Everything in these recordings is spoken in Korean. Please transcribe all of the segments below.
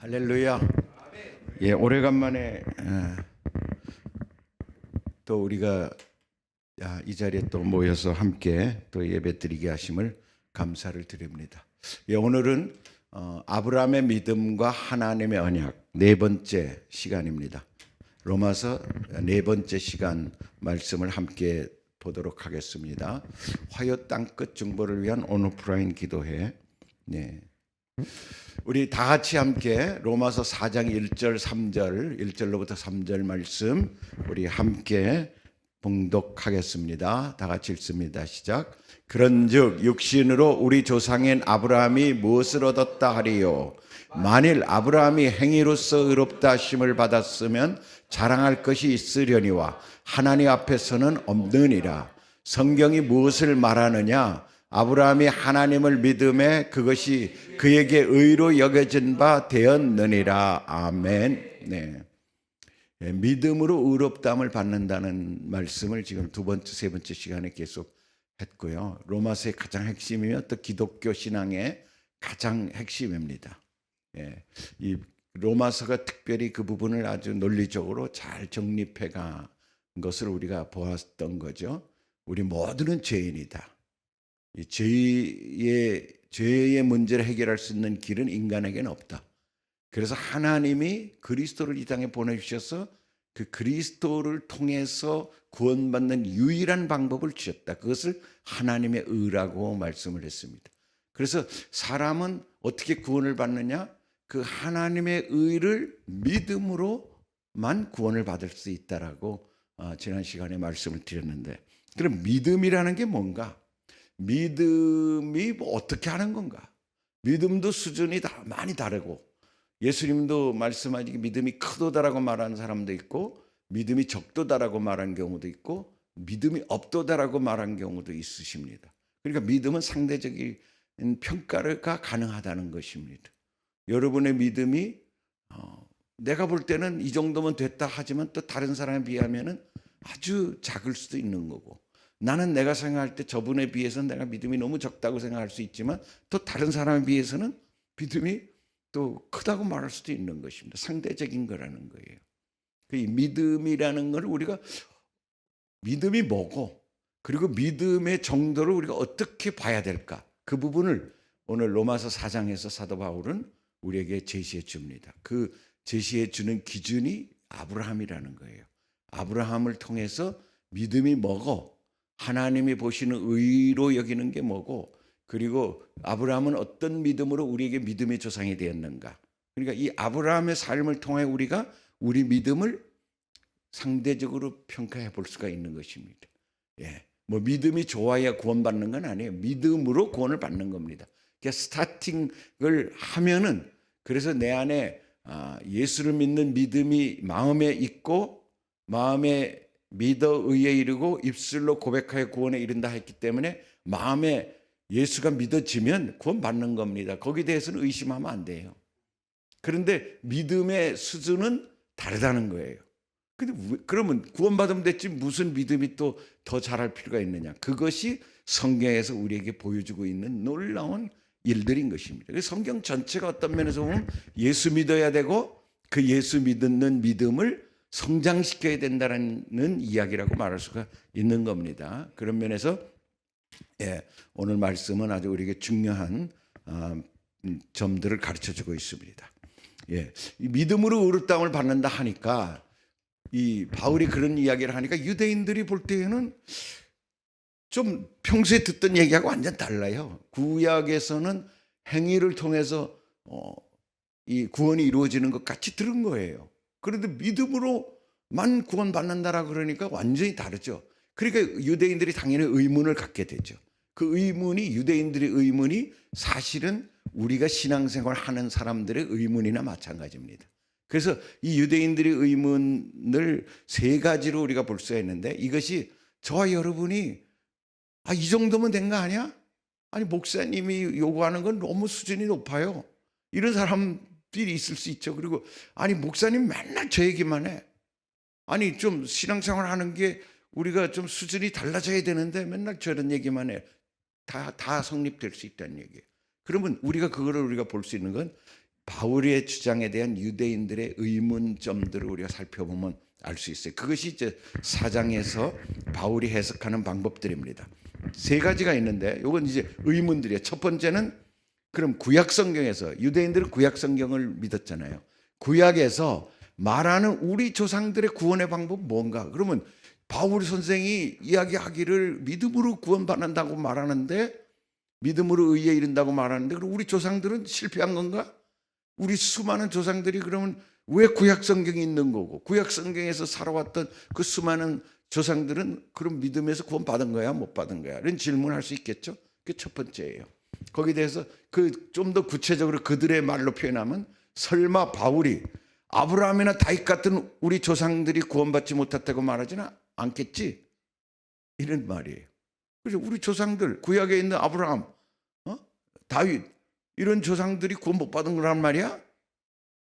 할렐루야. 예, 오래간만에 또 우리가 이 자리에 또 모여서 함께 또 예배드리게 하심을 감사를 드립니다. 예, 오늘은 아브라함의 믿음과 하나님의 언약 네 번째 시간입니다. 로마서 네 번째 시간 말씀을 함께 보도록 하겠습니다. 화요 땅끝 중보를 위한 온오프라인 기도회. 네. 우리 다 같이 함께 로마서 4장 1절 3절 1절로부터 3절 말씀 우리 함께 봉독하겠습니다. 다 같이 읽습니다. 시작. 그런즉 육신으로 우리 조상인 아브라함이 무엇을 얻었다 하리요? 만일 아브라함이 행위로서 의롭다 하심을 받았으면 자랑할 것이 있으려니와 하나님 앞에서는 없느니라. 성경이 무엇을 말하느냐? 아브라함이 하나님을 믿음에 그것이 그에게 의로 여겨진 바 되었느니라. 아멘. 네. 믿음으로 의롭다함을 받는다는 말씀을 지금 두 번째, 세 번째 시간에 계속 했고요. 로마서의 가장 핵심이며 또 기독교 신앙의 가장 핵심입니다. 예. 이 로마서가 특별히 그 부분을 아주 논리적으로 잘 정립해 간 것을 우리가 보았던 거죠. 우리 모두는 죄인이다. 이 죄의 문제를 해결할 수 있는 길은 인간에게는 없다. 그래서 하나님이 그리스도를 이 땅에 보내주셔서 그 그리스도를 통해서 구원받는 유일한 방법을 주셨다. 그것을 하나님의 의라고 말씀을 했습니다. 그래서 사람은 어떻게 구원을 받느냐? 그 하나님의 의를 믿음으로만 구원을 받을 수 있다라고 지난 시간에 말씀을 드렸는데, 그럼 믿음이라는 게 뭔가? 믿음이 어떻게 하는 건가? 믿음도 수준이 많이 다르고, 예수님도 말씀하시기 믿음이 크도다라고 말하는 사람도 있고, 믿음이 적도다라고 말하는 경우도 있고, 믿음이 없도다라고 말하는 경우도 있으십니다. 그러니까 믿음은 상대적인 평가가 가능하다는 것입니다. 여러분의 믿음이 내가 볼 때는 이 정도면 됐다 하지만 또 다른 사람에 비하면 아주 작을 수도 있는 거고, 나는 내가 생각할 때 저분에 비해서는 내가 믿음이 너무 적다고 생각할 수 있지만 또 다른 사람에 비해서는 믿음이 또 크다고 말할 수도 있는 것입니다. 상대적인 거라는 거예요. 그 믿음이라는 걸 우리가 믿음이 뭐고, 그리고 믿음의 정도를 우리가 어떻게 봐야 될까? 그 부분을 오늘 로마서 4장에서 사도 바울은 우리에게 제시해 줍니다. 그 제시해 주는 기준이 아브라함이라는 거예요. 아브라함을 통해서 믿음이 뭐고, 하나님이 보시는 의로 여기는 게 뭐고, 그리고 아브라함은 어떤 믿음으로 우리에게 믿음의 조상이 되었는가. 그러니까 이 아브라함의 삶을 통해 우리가 우리 믿음을 상대적으로 평가해 볼 수가 있는 것입니다. 예, 뭐 믿음이 좋아야 구원받는 건 아니에요. 믿음으로 구원을 받는 겁니다. 그러니까 스타팅을 하면은, 그래서 내 안에 예수를 믿는 믿음이 마음에 있고, 마음에 믿어 의에 이르고 입술로 고백하여 구원에 이른다 했기 때문에 마음에 예수가 믿어지면 구원받는 겁니다. 거기에 대해서는 의심하면 안 돼요. 그런데 믿음의 수준은 다르다는 거예요. 근데 그러면 구원받으면 됐지 무슨 믿음이 또 더 잘할 필요가 있느냐? 그것이 성경에서 우리에게 보여주고 있는 놀라운 일들인 것입니다. 성경 전체가 어떤 면에서 보면 예수 믿어야 되고, 그 예수 믿는 믿음을 성장시켜야 된다는 이야기라고 말할 수가 있는 겁니다. 그런 면에서 오늘 말씀은 아주 우리에게 중요한 점들을 가르쳐주고 있습니다. 이 믿음으로 의롭다함을 받는다 하니까, 이 바울이 그런 이야기를 하니까 유대인들이 볼 때에는 좀 평소에 듣던 얘기하고 완전 달라요. 구약에서는 행위를 통해서 이 구원이 이루어지는 것 같이 들은 거예요. 그런데 믿음으로만 구원받는다라 그러니까 완전히 다르죠. 그러니까 유대인들이 당연히 의문을 갖게 되죠. 그 의문이, 유대인들의 의문이 사실은 우리가 신앙생활 하는 사람들의 의문이나 마찬가지입니다. 그래서 이 유대인들의 의문을 세 가지로 우리가 볼 수가 있는데, 이것이 저와 여러분이 이 정도면 된 거 아니야? 아니, 목사님이 요구하는 건 너무 수준이 높아요. 이런 사람들이 있을 수 있죠. 그리고 아니, 목사님 맨날 저 얘기만 해. 아니, 좀 신앙생활 하는 게 우리가 좀 수준이 달라져야 되는데 맨날 저런 얘기만 해. 다 성립될 수 있다는 얘기예요. 그러면 우리가 그거를 우리가 볼 수 있는 건 바울의 주장에 대한 유대인들의 의문점들을 우리가 살펴보면 알 수 있어요. 그것이 이제 4장에서 바울이 해석하는 방법들입니다. 세 가지가 있는데 이건 이제 의문들이에요. 첫 번째는 그럼 구약 성경에서 유대인들은 구약 성경을 믿었잖아요. 구약에서 말하는 우리 조상들의 구원의 방법은 뭔가? 그러면 바울 선생이 이야기하기를 믿음으로 구원받는다고 말하는데 믿음으로 의에 이른다고 말하는데 그럼 우리 조상들은 실패한 건가? 우리 수많은 조상들이 그러면 왜 구약 성경이 있는 거고 구약 성경에서 살아왔던 그 수많은 조상들은 그럼 믿음에서 구원받은 거야 못 받은 거야? 이런 질문을 할 수 있겠죠. 그게 첫 번째예요. 거기에 대해서 좀 더 구체적으로 그들의 말로 표현하면 설마 바울이 아브라함이나 다윗 같은 우리 조상들이 구원받지 못했다고 말하지는 않겠지? 이런 말이에요. 그래서 우리 조상들 구약에 있는 아브라함, 다윗 이런 조상들이 구원 못 받은 거란 말이야?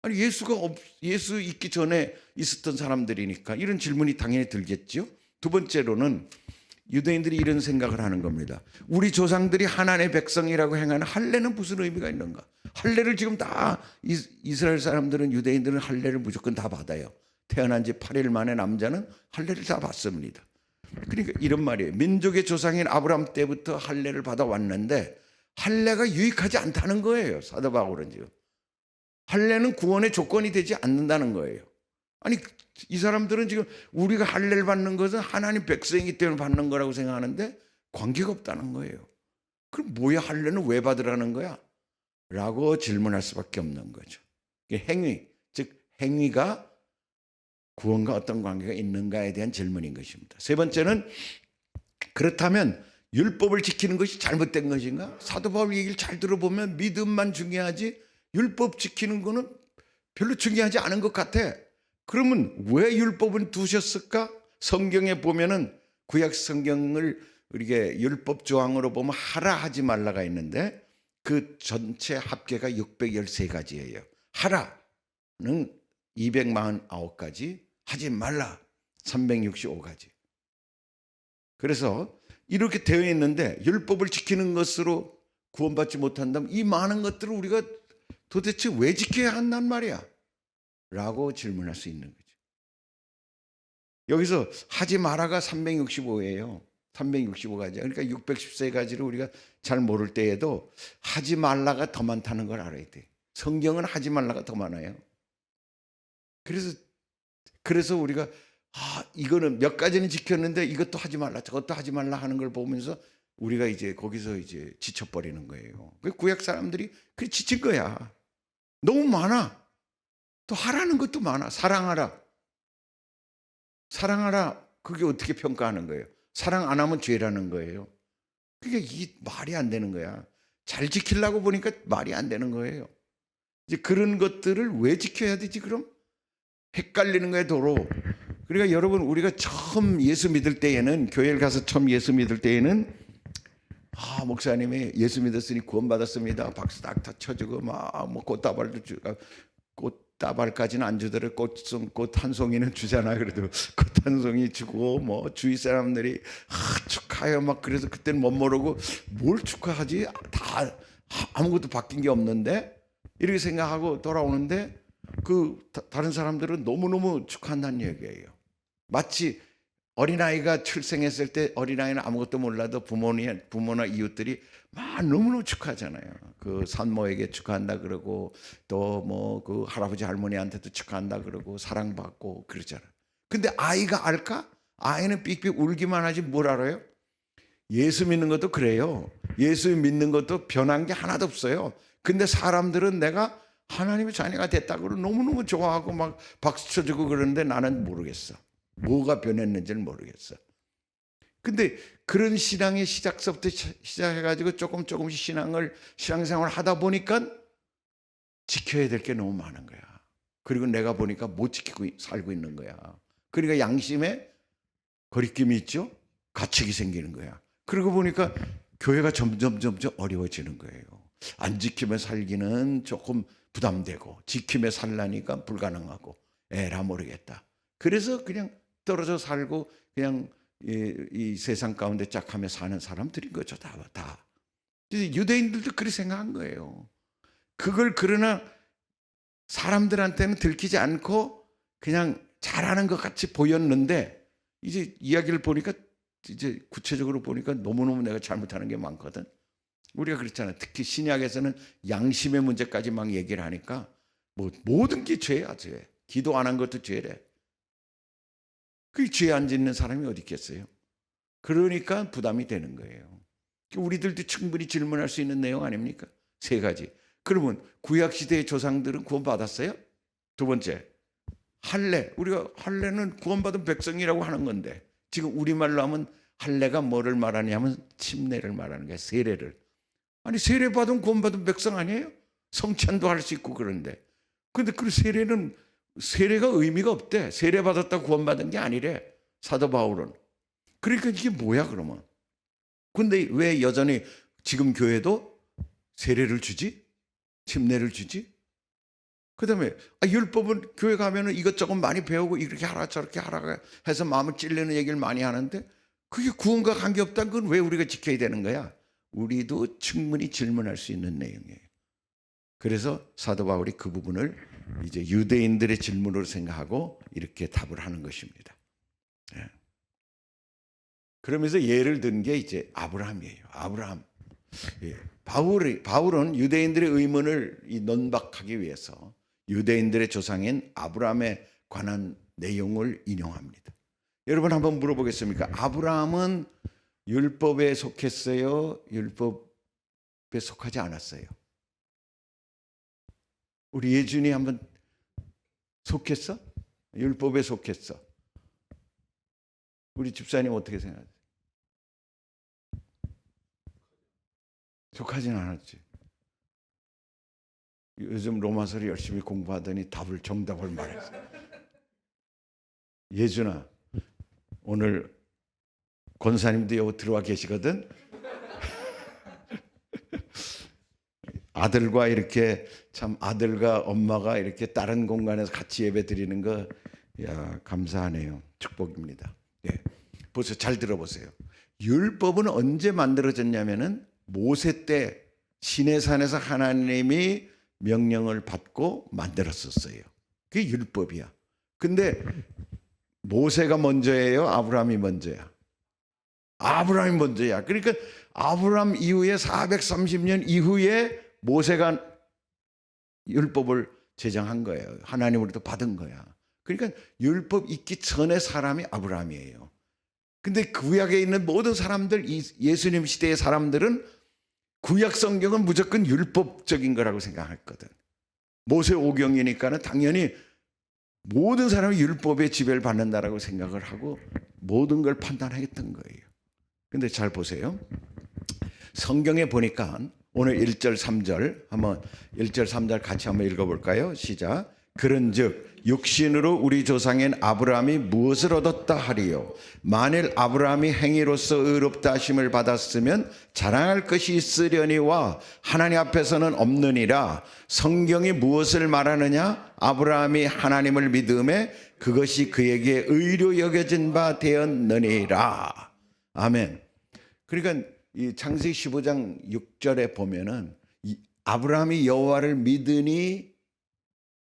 아니 예수 있기 전에 있었던 사람들이니까 이런 질문이 당연히 들겠죠. 두 번째로는 유대인들이 이런 생각을 하는 겁니다. 우리 조상들이 하나님의 백성이라고 행하는 할례는 무슨 의미가 있는가? 할례를 지금 다 이스라엘 사람들은 유대인들은 할례를 무조건 다 받아요. 태어난 지 8일 만에 남자는 할례를 다 받습니다. 그러니까 이런 말이에요. 민족의 조상인 아브라함 때부터 할례를 받아왔는데 할례가 유익하지 않다는 거예요. 사도 바울은 지금. 할례는 구원의 조건이 되지 않는다는 거예요. 아니 이 사람들은 지금 우리가 할례를 받는 것은 하나님 백성이기 때문에 받는 거라고 생각하는데 관계가 없다는 거예요. 그럼 뭐야 할례는 왜 받으라는 거야? 라고 질문할 수밖에 없는 거죠. 행위, 즉 행위가 구원과 어떤 관계가 있는가에 대한 질문인 것입니다. 세 번째는 그렇다면 율법을 지키는 것이 잘못된 것인가? 사도 바울 얘기를 잘 들어보면 믿음만 중요하지 율법 지키는 거는 별로 중요하지 않은 것 같아. 그러면 왜 율법은 두셨을까? 성경에 보면은 구약 성경을 우리가 율법 조항으로 보면 하라 하지 말라가 있는데 그 전체 합계가 613가지예요. 하라는 249가지, 하지 말라 365가지. 그래서 이렇게 되어 있는데 율법을 지키는 것으로 구원받지 못한다면 이 많은 것들을 우리가 도대체 왜 지켜야 한단 말이야? 라고 질문할 수 있는 거죠. 여기서 하지 마라가 365예요. 365가지. 그러니까 613가지를 우리가 잘 모를 때에도 하지 말라가 더 많다는 걸 알아야 돼. 성경은 하지 말라가 더 많아요. 그래서 우리가 이거는 몇 가지는 지켰는데 이것도 하지 말라 저것도 하지 말라 하는 걸 보면서 우리가 이제 거기서 이제 지쳐버리는 거예요. 구약 사람들이 그래 지친 거야. 너무 많아. 또 하라는 것도 많아. 사랑하라. 사랑하라. 그게 어떻게 평가하는 거예요? 사랑 안 하면 죄라는 거예요. 그게 이 말이 안 되는 거야. 잘 지키려고 보니까 말이 안 되는 거예요. 이제 그런 것들을 왜 지켜야 되지 그럼? 헷갈리는 거예요 도로. 그러니까 여러분 우리가 처음 예수 믿을 때에는 교회를 가서 처음 예수 믿을 때에는 목사님이 예수 믿었으니 구원받았습니다. 박수 딱 쳐주고 뭐 꽃다발도 주고 꽃다발까지는 안 주더라도 꽃 한 송이는 주잖아요. 그래도 꽃 한 송이 주고 뭐 주위 사람들이 축하해요 막 그래서 그때는 못 모르고 뭘 축하하지 다 아무것도 바뀐 게 없는데 이렇게 생각하고 돌아오는데 다른 사람들은 너무너무 축하한다는 얘기예요. 마치 어린아이가 출생했을 때 어린아이는 아무것도 몰라도 부모나 이웃들이 막 너무너무 축하하잖아요. 그 산모에게 축하한다 그러고 또 뭐 그 할아버지 할머니한테도 축하한다 그러고 사랑받고 그러잖아요. 근데 아이가 알까? 아이는 삑삑 울기만 하지 뭘 알아요? 예수 믿는 것도 그래요. 예수 믿는 것도 변한 게 하나도 없어요. 근데 사람들은 내가 하나님의 자녀가 됐다고 너무너무 좋아하고 막 박수 쳐주고 그러는데 나는 모르겠어. 뭐가 변했는지는 모르겠어. 근데 그런 신앙의 시작서부터 시작해가지고 조금씩 신앙생활을 하다 보니까 지켜야 될 게 너무 많은 거야. 그리고 내가 보니까 못 지키고 살고 있는 거야. 그러니까 양심에 거리낌이 있죠. 가책이 생기는 거야. 그러고 보니까 교회가 점점 어려워지는 거예요. 안 지키며 살기는 조금 부담되고 지키며 살라니까 불가능하고 에라 모르겠다. 그래서 그냥 떨어져 살고 그냥 이 세상 가운데 짝하며 사는 사람들인 거죠. 다. 유대인들도 그렇게 생각한 거예요. 그걸 그러나 사람들한테는 들키지 않고 그냥 잘하는 것 같이 보였는데 이제 이야기를 보니까 이제 구체적으로 보니까 너무너무 내가 잘못하는 게 많거든. 우리가 그렇잖아. 특히 신약에서는 양심의 문제까지 막 얘기를 하니까 뭐 모든 게 죄야, 죄. 기도 안 한 것도 죄래. 그 죄 안 짓는 사람이 어디 있겠어요? 그러니까 부담이 되는 거예요. 우리들도 충분히 질문할 수 있는 내용 아닙니까? 세 가지. 그러면 구약시대의 조상들은 구원받았어요? 두 번째, 할례. 우리가 할례는 구원받은 백성이라고 하는 건데 지금 우리말로 하면 할례가 뭐를 말하냐면 침례를 말하는 거야. 세례를. 아니 세례 받은 구원받은 백성 아니에요? 성찬도 할 수 있고 그런데. 근데 그 세례가 의미가 없대. 세례 받았다 구원받은 게 아니래. 사도 바울은. 그러니까 이게 뭐야 그러면? 근데 왜 여전히 지금 교회도 세례를 주지? 침례를 주지? 그다음에 율법은 교회 가면은 이것저것 많이 배우고 이렇게 하라 저렇게 하라 해서 마음을 찔리는 얘기를 많이 하는데 그게 구원과 관계없다는 건 왜 우리가 지켜야 되는 거야? 우리도 충분히 질문할 수 있는 내용이에요. 그래서 사도 바울이 그 부분을 이제 유대인들의 질문으로 생각하고 이렇게 답을 하는 것입니다. 예. 그러면서 예를 든 게 이제 아브라함이에요. 아브라함. 예. 바울은 유대인들의 의문을 논박하기 위해서 유대인들의 조상인 아브라함에 관한 내용을 인용합니다. 여러분 한번 물어보겠습니까? 아브라함은 율법에 속했어요? 율법에 속하지 않았어요? 우리 예준이 한번 속했어? 율법에 속했어? 우리 집사님 어떻게 생각하세요? 속하진 않았지. 요즘 로마서를 열심히 공부하더니 정답을 말했어. 예준아, 오늘 권사님도 여기 들어와 계시거든. 아들과 이렇게 참 아들과 엄마가 이렇게 다른 공간에서 같이 예배 드리는 거, 야 감사하네요. 축복입니다. 예, 보세요. 잘 들어보세요. 율법은 언제 만들어졌냐면은 모세 때 시내산에서 하나님이 명령을 받고 만들었었어요. 그게 율법이야. 근데 모세가 먼저예요? 아브라함이 먼저야? 아브라함이 먼저야. 그러니까 아브라함 이후에 430년 이후에 모세가 율법을 제정한 거예요. 하나님으로부터 받은 거야. 그러니까 율법 있기 전에 사람이 아브라함이에요. 근데 구약에 있는 모든 사람들, 예수님 시대의 사람들은 구약 성경은 무조건 율법적인 거라고 생각했거든. 모세 오경이니까는 당연히 모든 사람이 율법의 지배를 받는다라고 생각을 하고 모든 걸 판단했던 거예요. 근데 잘 보세요. 성경에 보니까 오늘 1절 3절 한번 1절 3절 같이 한번 읽어볼까요? 시작. 그런즉 육신으로 우리 조상인 아브라함이 무엇을 얻었다 하리요? 만일 아브라함이 행위로서 의롭다 하심을 받았으면 자랑할 것이 있으려니와 하나님 앞에서는 없느니라. 성경이 무엇을 말하느냐? 아브라함이 하나님을 믿음에 그것이 그에게 의로 여겨진 바 되었느니라. 아멘. 그러니까 이 창세기 15장 6절에 보면은 아브라함이 여호와를 믿으니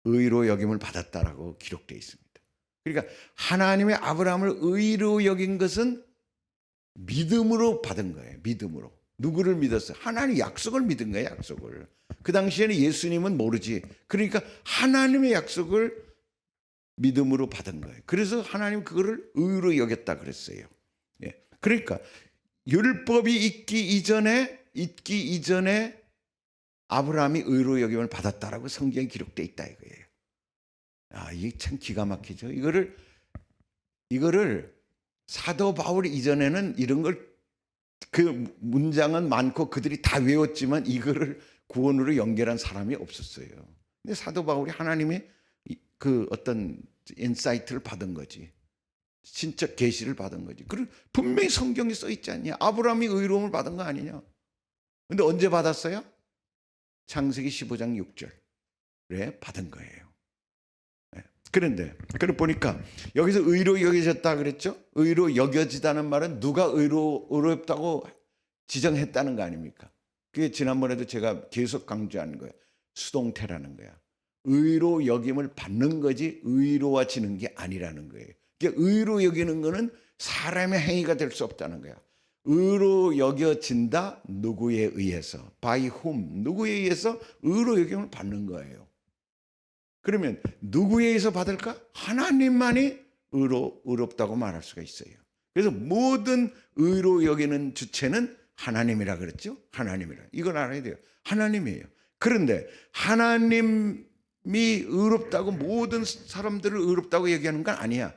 의로 여김을 받았다라고 기록되어 있습니다. 그러니까 하나님의 아브라함을 의로 여긴 것은 믿음으로 받은 거예요. 믿음으로. 누구를 믿었어요? 하나님 약속을 믿은 거예요. 약속을. 그 당시에는 예수님은 모르지. 그러니까 하나님의 약속을 믿음으로 받은 거예요. 그래서 하나님 그거를 의로 여겼다 그랬어요. 예. 그러니까 율법이 있기 이전에 아브라함이 의로 여김을 받았다라고 성경에 기록되어 있다 이거예요. 아, 이게 참 기가 막히죠. 이거를 사도 바울 이전에는 이런 걸 그 문장은 많고 그들이 다 외웠지만 이거를 구원으로 연결한 사람이 없었어요. 근데 사도 바울이 하나님의 그 어떤 인사이트를 받은 거지. 신적 계시를 받은 거지. 그리고 분명히 성경에 써 있지 않냐? 아브라함이 의로움을 받은 거 아니냐? 근데 언제 받았어요? 창세기 15장 6절에 받은 거예요. 그런데 보니까 여기서 의로 여겨졌다 그랬죠? 의로 여겨지다는 말은 누가 의롭다고 지정했다는 거 아닙니까? 그게 지난번에도 제가 계속 강조한 거예요. 수동태라는 거야. 의로 여김을 받는 거지 의로워지는 게 아니라는 거예요. 그러니까 의로 여기는 거는 사람의 행위가 될 수 없다는 거야. 의로 여겨진다. 누구에 의해서? by whom? 누구에 의해서 의로 여김을 받는 거예요. 그러면 누구에 의해서 받을까? 하나님만이 의롭다고 말할 수가 있어요. 그래서 모든 의로 여기는 주체는 하나님이라 그랬죠. 하나님이라. 이걸 알아야 돼요. 하나님이에요. 그런데 하나님이 의롭다고 모든 사람들을 의롭다고 얘기하는 건 아니야.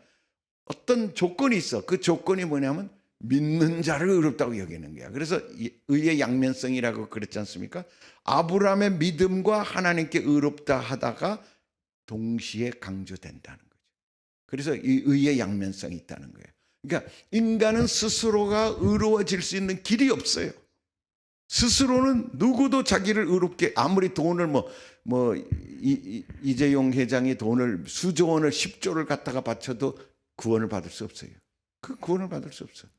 어떤 조건이 있어. 그 조건이 뭐냐면 믿는 자를 의롭다고 여기는 거야. 그래서 의의 양면성이라고 그랬지 않습니까? 아브라함의 믿음과 하나님께 의롭다 하다가 동시에 강조된다는 거죠. 그래서 이 의의 양면성이 있다는 거예요. 그러니까 인간은 스스로가 의로워질 수 있는 길이 없어요. 스스로는 누구도 자기를 의롭게, 아무리 돈을 이재용 회장이 돈을 수조 원을 10조를 갖다가 바쳐도 구원을 받을 수 없어요. 그 구원을 받을 수 없어요.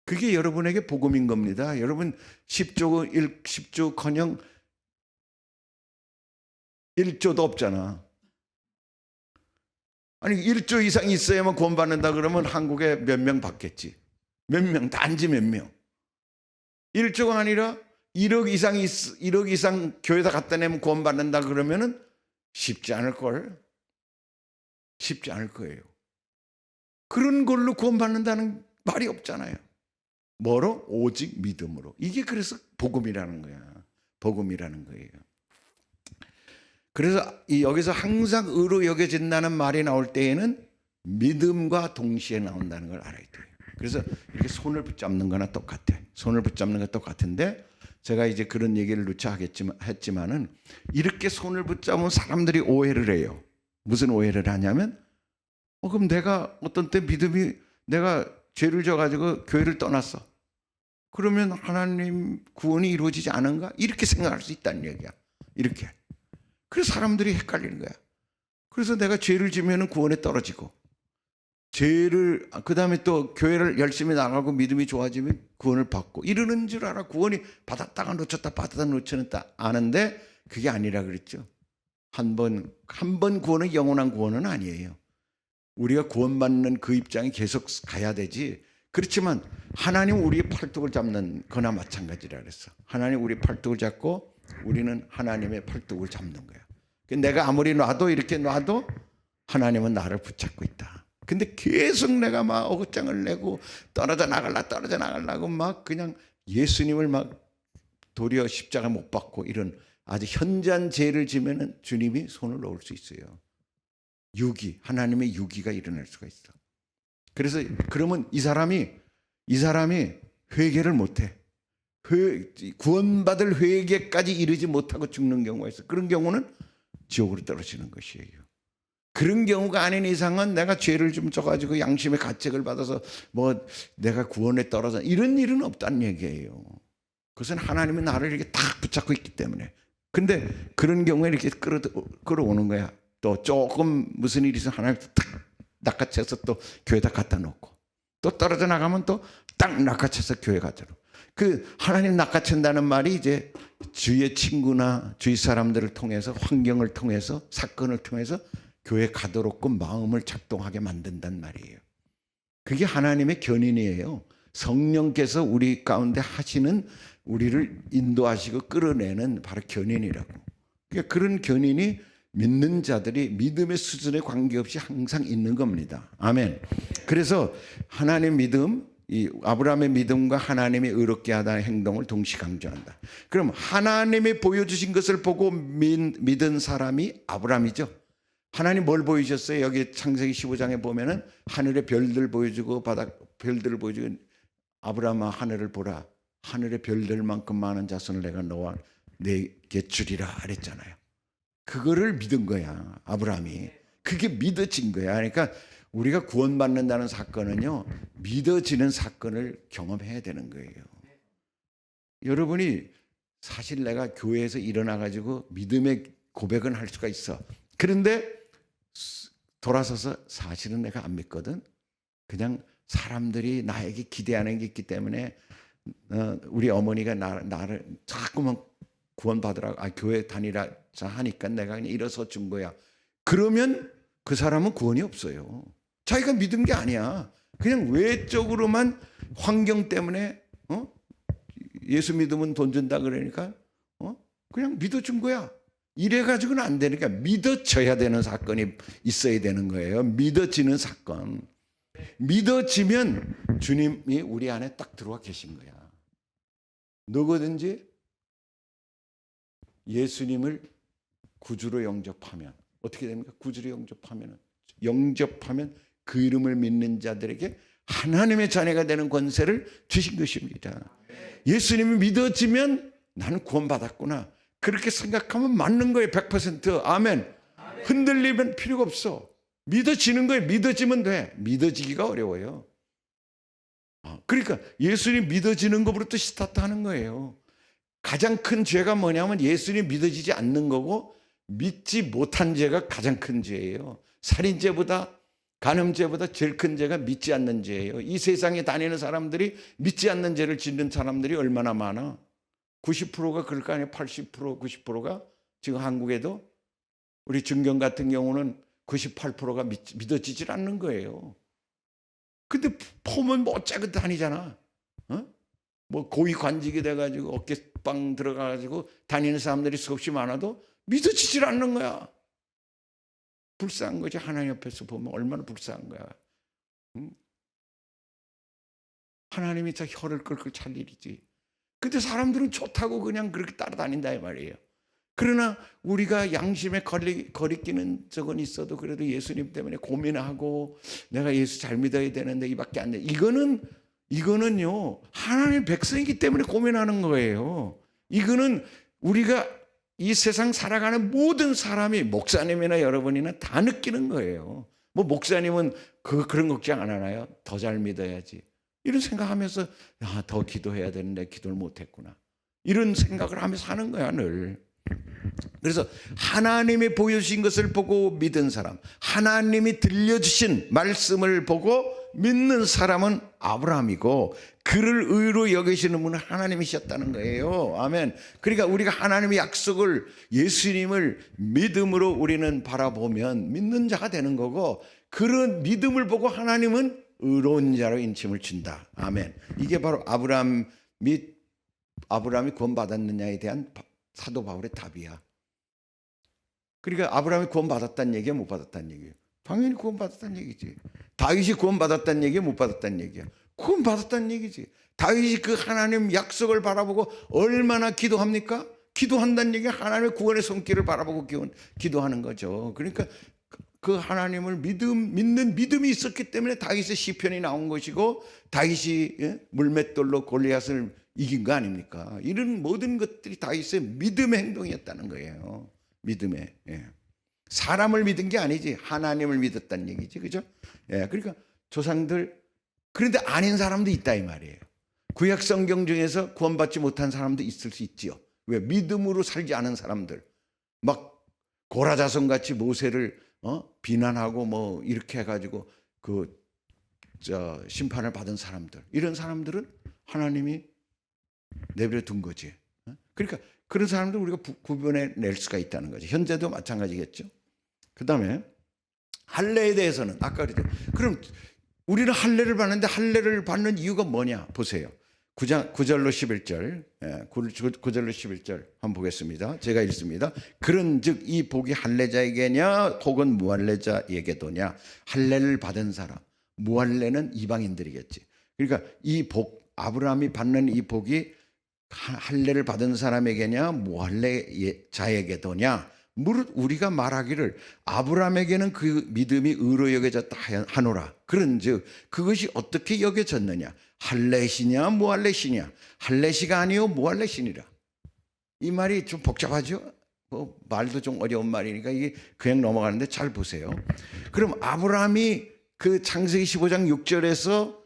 그게 여러분에게 복음인 겁니다. 여러분 10조커녕 1조도 없잖아. 아니 1조 이상 있어야만 구원받는다 그러면 한국에 몇 명 받겠지. 몇 명, 단지 몇 명. 1조가 아니라 1억 이상 교회에다 갖다 내면 구원받는다 그러면은 쉽지 않을걸. 쉽지 않을 거예요. 그런 걸로 구원받는다는 말이 없잖아요. 뭐로? 오직 믿음으로. 이게 그래서 복음이라는 거야. 복음이라는 거예요. 그래서 여기서 항상 의로 여겨진다는 말이 나올 때에는 믿음과 동시에 나온다는 걸 알아야 돼요. 그래서 이렇게 손을 붙잡는 거나 똑같아. 손을 붙잡는 거 똑같은데 제가 이제 그런 얘기를 누차 했지만은 이렇게 손을 붙잡으면 사람들이 오해를 해요. 무슨 오해를 하냐면 그럼 내가 어떤 때 믿음이 내가 죄를 져가지고 교회를 떠났어. 그러면 하나님 구원이 이루어지지 않은가? 이렇게 생각할 수 있다는 얘기야. 이렇게. 그래서 사람들이 헷갈리는 거야. 그래서 내가 죄를 지면 구원에 떨어지고 그 다음에 또 교회를 열심히 나가고 믿음이 좋아지면 구원을 받고 이러는 줄 알아. 구원이 받았다가 놓쳤다 받았다가 놓쳤다 아는데 그게 아니라 그랬죠. 한 번 구원은 영원한 구원은 아니에요. 우리가 구원받는 그 입장이 계속 가야 되지. 그렇지만 하나님 우리의 팔뚝을 잡는 거나 마찬가지라 그랬어. 하나님 우리 팔뚝을 잡고 우리는 하나님의 팔뚝을 잡는 거야. 내가 아무리 이렇게 놔도 하나님은 나를 붙잡고 있다. 근데 계속 내가 막 어긋장을 내고 떨어져 나가려고 막 그냥 예수님을 막 도리어 십자가 못 박고 이런 아주 현저한 죄를 지면은 주님이 손을 놓을 수 있어요. 하나님의 유기가 일어날 수가 있어. 그래서 그러면 이 사람이 회개를 못해. 구원받을 회개까지 이르지 못하고 죽는 경우가 있어. 그런 경우는 지옥으로 떨어지는 것이에요. 그런 경우가 아닌 이상은 내가 죄를 좀 져가지고 양심의 가책을 받아서 내가 구원에 떨어져 이런 일은 없다는 얘기예요. 그것은 하나님이 나를 이렇게 딱 붙잡고 있기 때문에. 근데 그런 경우에 이렇게 끌어오는 거야. 또 조금 무슨 일이 있으면 하나님 딱 낚아채서 또 교회에다 갖다 놓고 또 떨어져 나가면 또 딱 낚아채서 교회 갖다 놓고. 그 하나님 낚아챈다는 말이 이제 주위의 친구나 주위 사람들을 통해서 환경을 통해서 사건을 통해서 교회 가도록 마음을 작동하게 만든단 말이에요. 그게 하나님의 견인이에요. 성령께서 우리 가운데 하시는 우리를 인도하시고 끌어내는 바로 견인이라고. 그러니까 그런 견인이 믿는 자들이 믿음의 수준에 관계없이 항상 있는 겁니다. 아멘. 그래서 하나님 믿음, 이 아브라함의 믿음과 하나님이 의롭게 하다는 행동을 동시 강조한다. 그럼 하나님이 보여주신 것을 보고 믿은 사람이 아브라함이죠. 하나님 뭘 보여주셨어요? 여기 창세기 15장에 보면은 하늘의 별들 보여주고 별들을 보여주고 아브라함아 하늘을 보라. 하늘의 별들만큼 많은 자손을 내가 너와 내게 주리라 그랬잖아요. 그거를 믿은 거야, 아브라함이. 그게 믿어진 거야. 그러니까 우리가 구원받는다는 사건은요, 믿어지는 사건을 경험해야 되는 거예요. 여러분이 사실 내가 교회에서 일어나가지고 믿음의 고백은 할 수가 있어. 그런데 돌아서서 사실은 내가 안 믿거든. 그냥 사람들이 나에게 기대하는 게 있기 때문에 우리 어머니가 나를 자꾸만 구원받으라, 교회 다니라 하니까 내가 그냥 일어서 준 거야. 그러면 그 사람은 구원이 없어요. 자기가 믿은 게 아니야. 그냥 외적으로만 환경 때문에 예수 믿으면 돈 준다 그러니까 그냥 믿어준 거야. 이래가지고는 안 되니까 믿어져야 되는 사건이 있어야 되는 거예요. 믿어지는 사건. 믿어지면 주님이 우리 안에 딱 들어와 계신 거야. 누구든지 예수님을 구주로 영접하면 어떻게 됩니까? 구주로 영접하면 그 이름을 믿는 자들에게 하나님의 자녀가 되는 권세를 주신 것입니다. 예수님이 믿어지면 나는 구원받았구나. 그렇게 생각하면 맞는 거예요. 100%. 아멘. 흔들리면 필요가 없어. 믿어지는 거예요. 믿어지면 돼. 믿어지기가 어려워요. 그러니까 예수님 믿어지는 것부터 스타트하는 거예요. 가장 큰 죄가 뭐냐면 예수님 믿어지지 않는 거고 믿지 못한 죄가 가장 큰 죄예요. 살인죄보다 간음죄보다 제일 큰 죄가 믿지 않는 죄예요. 이 세상에 다니는 사람들이 믿지 않는 죄를 짓는 사람들이 얼마나 많아. 90%가 그럴 거 아니에요. 80%, 90%가 지금 한국에도 우리 중경 같은 경우는 98%가 믿어지질 않는 거예요. 근데 폼은 뭐 어쩌고 다니잖아. 뭐 고위 관직이 돼가지고 어깨빵 들어가가지고 다니는 사람들이 수없이 많아도 믿어지질 않는 거야. 불쌍한 거지. 하나님 옆에서 보면 얼마나 불쌍한 거야. 하나님이 저 혀를 끌끌 찰 일이지. 근데 사람들은 좋다고 그냥 그렇게 따라다닌다 이 말이에요. 그러나 우리가 양심에 거리끼는 적은 있어도 그래도 예수님 때문에 고민하고 내가 예수 잘 믿어야 되는데 이밖에 안 돼. 이거는요 하나님의 백성이기 때문에 고민하는 거예요. 이거는 우리가 이 세상 살아가는 모든 사람이 목사님이나 여러분이나 다 느끼는 거예요. 뭐 목사님은 그런 걱정 안 하나요? 더 잘 믿어야지. 이런 생각하면서 더 기도해야 되는데 기도를 못했구나. 이런 생각을 하면서 사는 거야 늘. 그래서 하나님이 보여주신 것을 보고 믿은 사람, 하나님이 들려주신 말씀을 보고 믿는 사람은 아브라함이고 그를 의로 여기시는 분은 하나님이셨다는 거예요. 아멘. 그러니까 우리가 하나님의 약속을 예수님을 믿음으로 우리는 바라보면 믿는 자가 되는 거고 그런 믿음을 보고 하나님은 의로운 자로 인침을 준다. 아멘. 이게 바로 아브라함이 구원받았느냐에 대한 사도 바울의 답이야. 그러니까 아브라함이 구원받았다는 얘기야, 못 받았다는 얘기야? 당연히 구원받았다는 얘기지. 다윗이 구원받았다는 얘기야, 못 받았다는 얘기야? 구원받았다는 얘기지. 다윗이 그 하나님 약속을 바라보고 얼마나 기도합니까? 기도한다는 얘기가 하나님의 구원의 손길을 바라보고 기도하는 거죠. 그러니까 그 하나님을 믿는 믿음이 있었기 때문에 다윗의 시편이 나온 것이고 다윗이 물맷돌로 골리앗을 이긴 거 아닙니까? 이런 모든 것들이 다윗의 믿음의 행동이었다는 거예요. 믿음의. 사람을 믿은 게 아니지 하나님을 믿었다는 얘기지, 그죠? 그러니까 조상들 그런데 아닌 사람도 있다 이 말이에요. 구약 성경 중에서 구원받지 못한 사람도 있을 수 있지요. 왜? 믿음으로 살지 않은 사람들, 막 고라자손 같이 모세를 비난하고 뭐 이렇게 해가지고 심판을 받은 사람들, 이런 사람들은 하나님이 내버려 둔 거지. 그러니까 그런 사람들 우리가 구분해 낼 수가 있다는 거죠. 현재도 마찬가지겠죠. 그 다음에 할례에 대해서는 아까 그랬죠. 그럼 우리는 할례를 받는데 할례를 받는 이유가 뭐냐? 보세요. 9절로 11절, 9절로 11절 한번 보겠습니다. 제가 읽습니다. 그런즉 이 복이 할례자에게냐 혹은 무할례자에게도냐? 할례를 받은 사람, 무할례는 이방인들이겠지. 그러니까 이 복, 아브라함이 받는 이 복이 할례를 받은 사람에게냐 무할례자에게도냐? 무릇 우리가 말하기를 아브라함에게는 그 믿음이 의로 여겨졌다 하노라. 그런즉 그것이 어떻게 여겨졌느냐? 할례시냐 무할례시냐? 할례시가 아니요 무할례시니라. 이 말이 좀 복잡하죠? 말도 좀 어려운 말이니까 이게 그냥 넘어가는데 잘 보세요. 그럼 아브라함이 그 창세기 15장 6절에서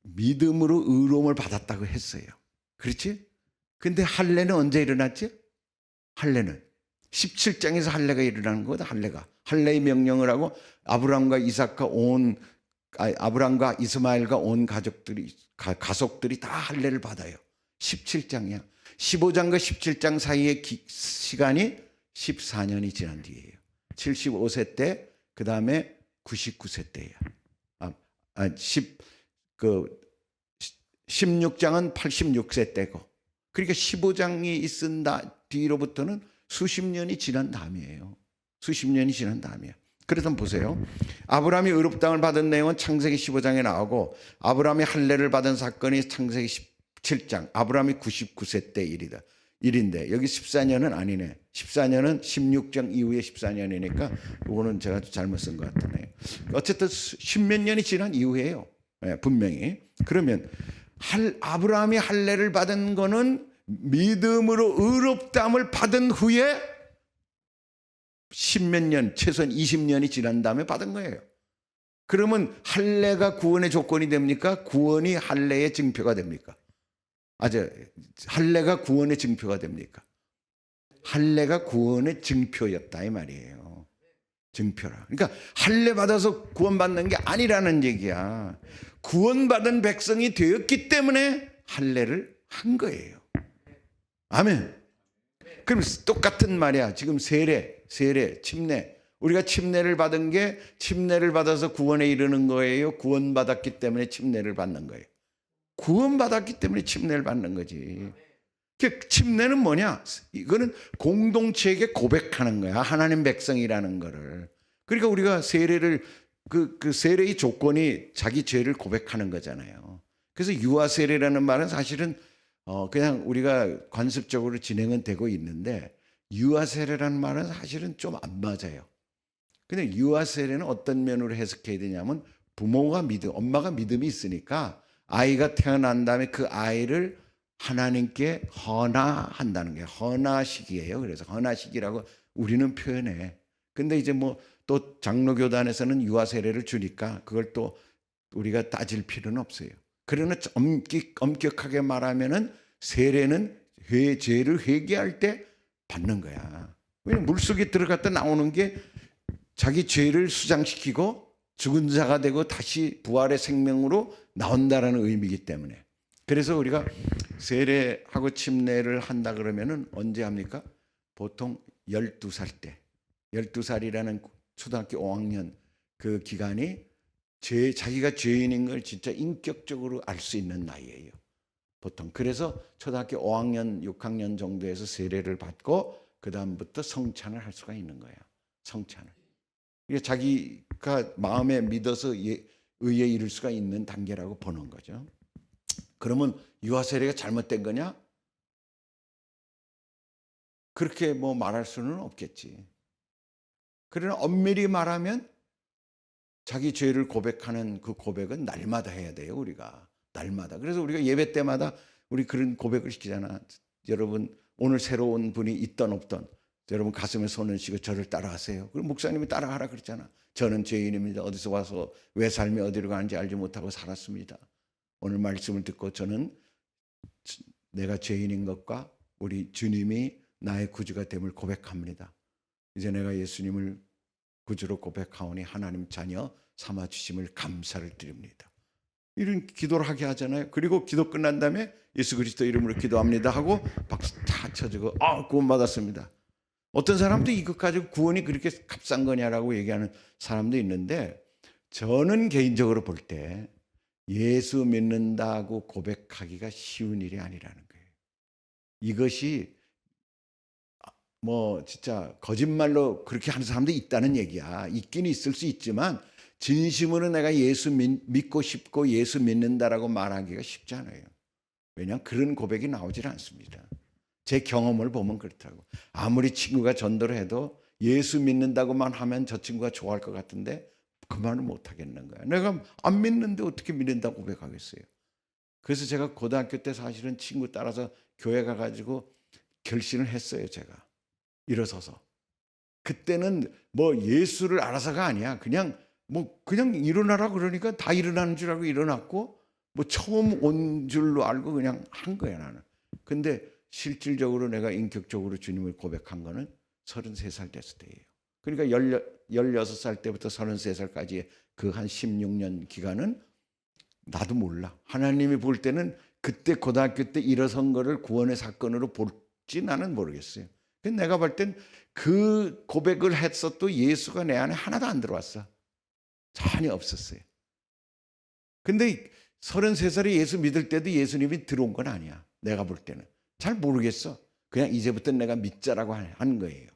믿음으로 의로움을 받았다고 했어요. 그렇지? 근데 할례는 언제 일어났지? 할례는 17장에서 할례가 일어나는 거다. 할례의 명령을 하고 아브라함과 이스마엘과 온 가족들이 다 할례를 받아요. 17장이야. 15장과 17장 사이의 시간이 14년이 지난 뒤에요. 75세 때, 그 다음에 99세 때야. 16장은 86세 때고, 그러니까 15장이 있은 뒤로부터는 수십 년이 지난 다음이에요. 수십 년이 지난 다음이야. 그래서 보세요. 아브라함이 의롭다함을 받은 내용은 창세기 15장에 나오고, 아브라함이 할례를 받은 사건이 창세기 17장, 아브라함이 99세 때 일인데 여기 14년은 아니네. 14년은 16장 이후에 14년이니까 이거는 제가 잘못 쓴 것 같네요. 어쨌든 10몇 년이 지난 이후에요. 분명히. 그러면 아브라함이 할례를 받은 거는 믿음으로 의롭다함을 받은 후에 10몇 년, 최소한 20년이 지난 다음에 받은 거예요. 그러면 할례가 구원의 조건이 됩니까? 구원이 할례의 증표가 됩니까? 할례가 구원의 증표가 됩니까? 할례가 구원의 증표였다 이 말이에요. 증표라. 그러니까 할례 받아서 구원받는 게 아니라는 얘기야. 구원받은 백성이 되었기 때문에 할례를 한 거예요. 아멘. 그럼 똑같은 말이야. 지금 세례, 침례. 우리가 침례를 받은 게 침례를 받아서 구원에 이르는 거예요? 구원받았기 때문에 침례를 받는 거예요? 구원받았기 때문에 침례를 받는 거지. 침례는 뭐냐? 이거는 공동체에게 고백하는 거야. 하나님 백성이라는 거를. 그러니까 우리가 세례를 그 세례의 조건이 자기 죄를 고백하는 거잖아요. 그래서 유아 세례라는 말은 사실은 그냥 우리가 관습적으로 진행은 되고 있는데, 유아 세례라는 말은 사실은 좀 안 맞아요. 근데 유아 세례는 어떤 면으로 해석해야 되냐면, 부모가 엄마가 믿음이 있으니까 아이가 태어난 다음에 그 아이를 하나님께 헌화한다는 게 헌화식이에요. 그래서 헌화식이라고 우리는 표현해. 근데 이제 뭐 또 장로교단에서는 유아 세례를 주니까 그걸 또 우리가 따질 필요는 없어요. 그러나 엄격하게 말하면은 세례는 죄를 회개할 때 받는 거야. 왜냐면 물속에 들어갔다 나오는 게 자기 죄를 수장시키고 죽은 자가 되고 다시 부활의 생명으로 나온다라는 의미이기 때문에. 그래서 우리가 세례하고 침례를 한다 그러면은 언제 합니까? 보통 12살 때. 12살이라는 초등학교 5학년 그 기간이 자기가 죄인인 걸 진짜 인격적으로 알 수 있는 나이예요. 보통. 그래서 초등학교 5학년, 6학년 정도에서 세례를 받고 그 다음부터 성찬을 할 수가 있는 거예요. 성찬을. 이게 자기가 마음에 믿어서 의에 이를 수가 있는 단계라고 보는 거죠. 그러면 유아 세례가 잘못된 거냐? 그렇게 뭐 말할 수는 없겠지. 그러나 엄밀히 말하면 자기 죄를 고백하는 그 고백은 날마다 해야 돼요, 우리가. 날마다. 그래서 우리가 예배 때마다 우리 그런 고백을 시키잖아. 여러분, 오늘 새로운 분이 있던 없던 여러분 가슴에 손을 쥐고 저를 따라하세요. 그럼 목사님이 따라하라 그랬잖아. 저는 죄인입니다. 어디서 와서 왜 삶이 어디로 가는지 알지 못하고 살았습니다. 오늘 말씀을 듣고 저는 내가 죄인인 것과 우리 주님이 나의 구주가 됨을 고백합니다. 이제 내가 예수님을 구주로 고백하오니 하나님 자녀 삼아 주심을 감사를 드립니다. 이런 기도를 하게 하잖아요. 그리고 기도 끝난 다음에 예수 그리스도 이름으로 기도합니다 하고 박수 다 쳐주고 구원 받았습니다. 어떤 사람도 이것 가지고 구원이 그렇게 값싼 거냐라고 얘기하는 사람도 있는데, 저는 개인적으로 볼 때 예수 믿는다고 고백하기가 쉬운 일이 아니라는 거예요. 이것이 뭐 진짜 거짓말로 그렇게 하는 사람도 있다는 얘기야. 있긴 있을 수 있지만 진심으로 내가 예수 믿고 싶고 예수 믿는다라고 말하기가 쉽지 않아요. 왜냐하면 그런 고백이 나오질 않습니다. 제 경험을 보면 그렇더라고. 아무리 친구가 전도를 해도 예수 믿는다고만 하면 저 친구가 좋아할 것 같은데 그 말을 못 하겠는 거야. 내가 안 믿는데 어떻게 믿는다고 고백하겠어요. 그래서 제가 고등학교 때 사실은 친구 따라서 교회 가가지고 결신을 했어요. 제가 일어서서. 그때는 뭐 예수를 알아서가 아니야. 그냥 일어나라 그러니까 다 일어나는 줄 알고 일어났고, 뭐 처음 온 줄로 알고 그냥 한 거야 나는. 근데 실질적으로 내가 인격적으로 주님을 고백한 거는 33살 됐을 때예요. 그러니까 16살 때부터 33살까지의 그 한 16년 기간은 나도 몰라. 하나님이 볼 때는 그때 고등학교 때 일어선 거를 구원의 사건으로 볼지 나는 모르겠어요. 근데 내가 볼 땐 그 고백을 했어도 예수가 내 안에 하나도 안 들어왔어. 전혀 없었어요. 근데 33살에 예수 믿을 때도 예수님이 들어온 건 아니야. 내가 볼 때는. 잘 모르겠어. 그냥 이제부터 내가 믿자라고 한 거예요.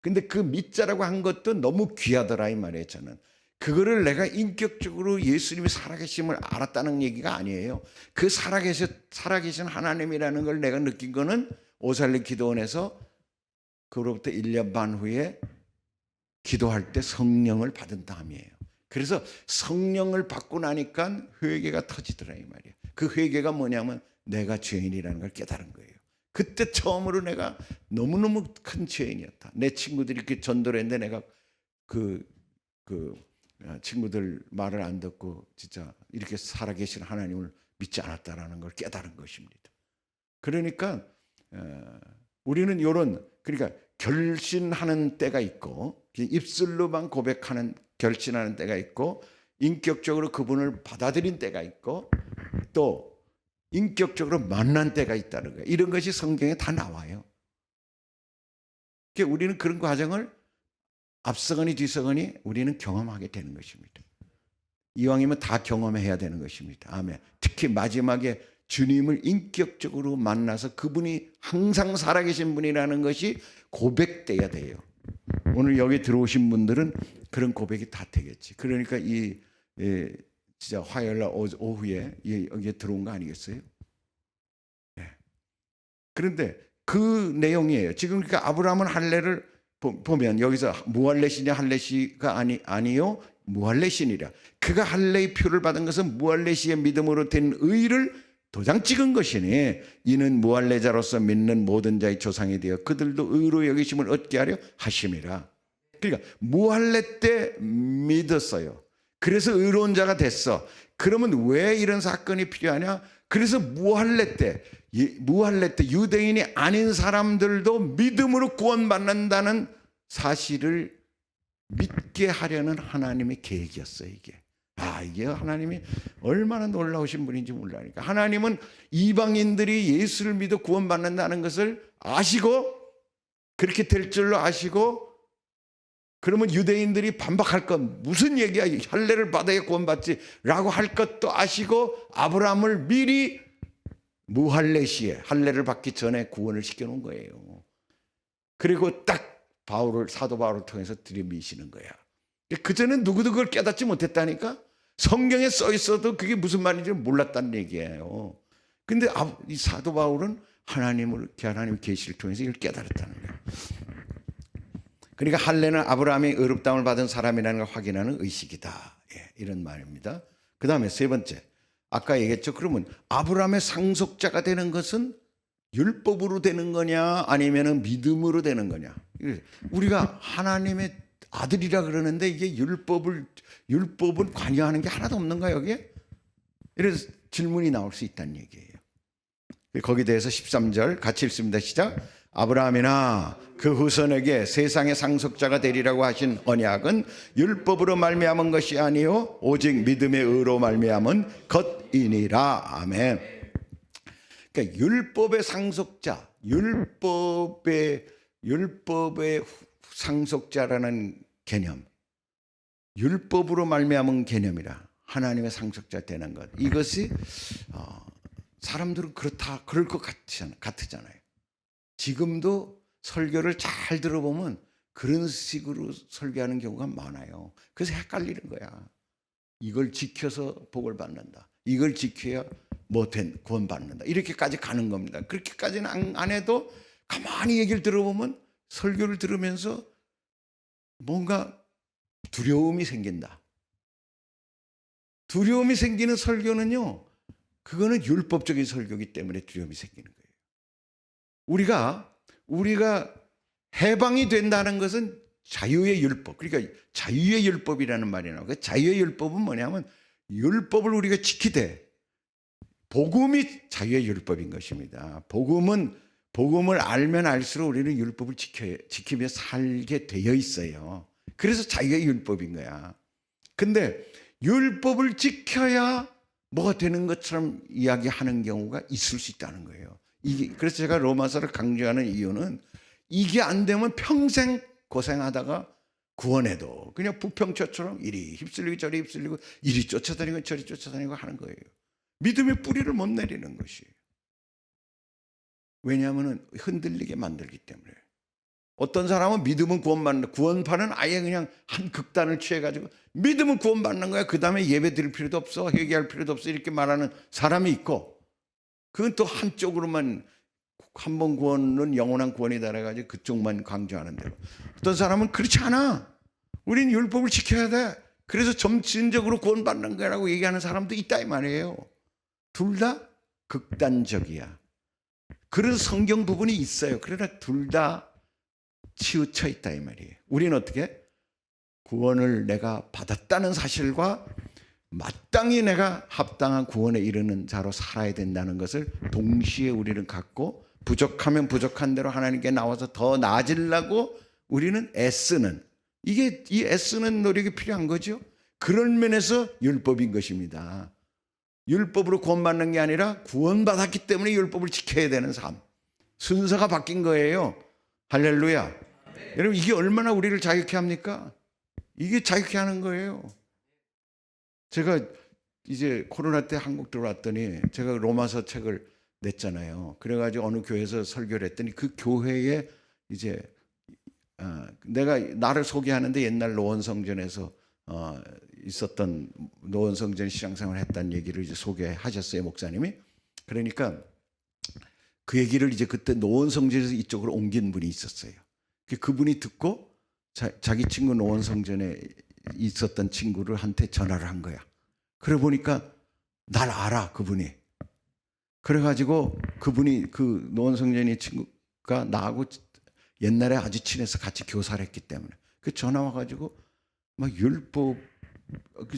근데 그 믿자라고 한 것도 너무 귀하더라 이 말이에요. 저는. 그거를 내가 인격적으로 예수님이 살아계심을 알았다는 얘기가 아니에요. 그 살아계신 하나님이라는 걸 내가 느낀 거는 오살리 기도원에서 그로부터 1년 반 후에 기도할 때 성령을 받은 다음이에요. 그래서 성령을 받고 나니까 회개가 터지더라 이 말이에요. 그 회개가 뭐냐면 내가 죄인이라는 걸 깨달은 거예요. 그때 처음으로 내가 너무너무 큰 죄인이었다. 내 친구들이 이렇게 전도를 했는데 내가 그 친구들 말을 안 듣고 진짜 이렇게 살아계신 하나님을 믿지 않았다라는 걸 깨달은 것입니다. 그러니까 우리는 그러니까 결신하는 때가 있고 입술로만 고백하는 결신하는 때가 있고 인격적으로 그분을 받아들인 때가 있고 또 인격적으로 만난 때가 있다는 거예요. 이런 것이 성경에 다 나와요. 그러니까 우리는 그런 과정을 앞서거니 뒤서거니 우리는 경험하게 되는 것입니다. 이왕이면 다 경험해야 되는 것입니다. 아멘. 특히 마지막에 주님을 인격적으로 만나서 그분이 항상 살아계신 분이라는 것이 고백돼야 돼요. 오늘 여기 들어오신 분들은 그런 고백이 다 되겠지. 그러니까 진짜 화요일날 오후에 여기에 들어온 거 아니겠어요? 네. 그런데 그 내용이에요. 지금 그러니까 아브라함은 할례를 보면 여기서 무할례시냐 할례시가 아니요 무할례시니라. 그가 할례의 표를 받은 것은 무할례시의 믿음으로 된 의를 도장 찍은 것이니 이는 무할례자로서 믿는 모든 자의 조상이 되어 그들도 의로 여기심을 얻게 하려 하심이라. 그러니까 무할례 때 믿었어요. 그래서 의로운 자가 됐어. 그러면 왜 이런 사건이 필요하냐? 그래서 무할례 때 유대인이 아닌 사람들도 믿음으로 구원받는다는 사실을 믿게 하려는 하나님의 계획이었어요. 이게 하나님이 얼마나 놀라우신 분인지 몰라니까. 하나님은 이방인들이 예수를 믿어 구원받는다는 것을 아시고 그렇게 될 줄로 아시고 그러면 유대인들이 반박할 건 무슨 얘기야? 할례를 받아야 구원받지 라고 할 것도 아시고 아브라함을 미리 무할례 시에 할례를 받기 전에 구원을 시켜놓은 거예요. 그리고 딱 사도 바울을 통해서 들이미시는 거야. 그전엔 누구도 그걸 깨닫지 못했다니까. 성경에 써 있어도 그게 무슨 말인지 몰랐다는 얘기예요. 근데 이 사도 바울은 하나님의 계시를 통해서 이걸 깨달았다는 거예요. 그러니까 할례는 아브라함이 의롭다움을 받은 사람이라는 걸 확인하는 의식이다. 이런 말입니다. 그 다음에 세 번째, 아까 얘기했죠. 그러면 아브라함의 상속자가 되는 것은 율법으로 되는 거냐 아니면 믿음으로 되는 거냐. 우리가 하나님의 아들이라 그러는데 이게 율법을 관여하는 게 하나도 없는가 여기에? 이래서 질문이 나올 수 있다는 얘기예요. 거기에 대해서 13절 같이 읽습니다. 시작. 아브라함이나 그 후손에게 세상의 상속자가 되리라고 하신 언약은 율법으로 말미암은 것이 아니요 오직 믿음의 의로 말미암은 것이니라. 아멘. 그러니까 율법의 상속자, 율법의 상속자라는 개념, 율법으로 말미암은 개념이라 하나님의 상속자 되는 것. 이것이 사람들은 그럴 것 같잖아요. 지금도 설교를 잘 들어보면 그런 식으로 설교하는 경우가 많아요. 그래서 헷갈리는 거야. 이걸 지켜서 복을 받는다. 이걸 지켜야 구원받는다. 이렇게까지 가는 겁니다. 그렇게까지는 안 해도 가만히 얘기를 들어보면 설교를 들으면서 뭔가 두려움이 생긴다. 두려움이 생기는 설교는요, 그거는 율법적인 설교이기 때문에 두려움이 생기는 거예요. 우리가 해방이 된다는 것은 자유의 율법. 그러니까 자유의 율법이라는 말이 나와요. 그 자유의 율법은 뭐냐면 율법을 우리가 지키되 복음이 자유의 율법인 것입니다. 복음을 알면 알수록 우리는 율법을 지키며 살게 되어 있어요. 그래서 자유의 율법인 거야. 근데 율법을 지켜야 뭐가 되는 것처럼 이야기하는 경우가 있을 수 있다는 거예요. 그래서 제가 로마서를 강조하는 이유는 이게 안 되면 평생 고생하다가 구원해도 그냥 부평초처럼 이리 휩쓸리고 저리 휩쓸리고 이리 쫓아다니고 저리 쫓아다니고 하는 거예요. 믿음의 뿌리를 못 내리는 것이에요. 왜냐하면 흔들리게 만들기 때문에. 어떤 사람은 믿음은 구원받는다. 구원파는 아예 그냥 한 극단을 취해가지고 믿음은 구원받는 거야. 그 다음에 예배 드릴 필요도 없어. 회개할 필요도 없어. 이렇게 말하는 사람이 있고, 그건 또 한쪽으로만 한 번 구원은 영원한 구원이다 해가지고 그쪽만 강조하는 대로. 어떤 사람은 그렇지 않아. 우린 율법을 지켜야 돼. 그래서 점진적으로 구원받는 거라고 얘기하는 사람도 있다 이 말이에요. 둘 다 극단적이야. 그런 성경 부분이 있어요. 그러나 둘 다 치우쳐 있다 이 말이에요. 우리는 어떻게? 구원을 내가 받았다는 사실과 마땅히 내가 합당한 구원에 이르는 자로 살아야 된다는 것을 동시에 우리는 갖고, 부족하면 부족한 대로 하나님께 나와서 더 나아지려고 우리는 애쓰는, 이게 이 애쓰는 노력이 필요한 거죠. 그런 면에서 율법인 것입니다. 율법으로 구원받는 게 아니라 구원받았기 때문에 율법을 지켜야 되는 삶, 순서가 바뀐 거예요. 할렐루야. 여러분, 이게 얼마나 우리를 자유케 합니까? 이게 자유케 하는 거예요. 제가 이제 코로나 때 한국 들어왔더니 제가 로마서 책을 냈잖아요. 그래가지고 어느 교회에서 설교를 했더니 그 교회에 이제 내가 나를 소개하는데 옛날 노원성전에서 있었던 노원성전 신앙생활을 했다는 얘기를 이제 소개하셨어요, 목사님이. 그러니까 그 얘기를 이제 그때 노원성전에서 이쪽으로 옮긴 분이 있었어요. 그분이 듣고 자기 친구 노원성전에 있었던 친구를 한테 전화를 한 거야. 그래 보니까 날 알아, 그분이. 그래가지고 그분이 그 노원성전의 친구가 나하고 옛날에 아주 친해서 같이 교사를 했기 때문에 그 전화 와가지고 막 율법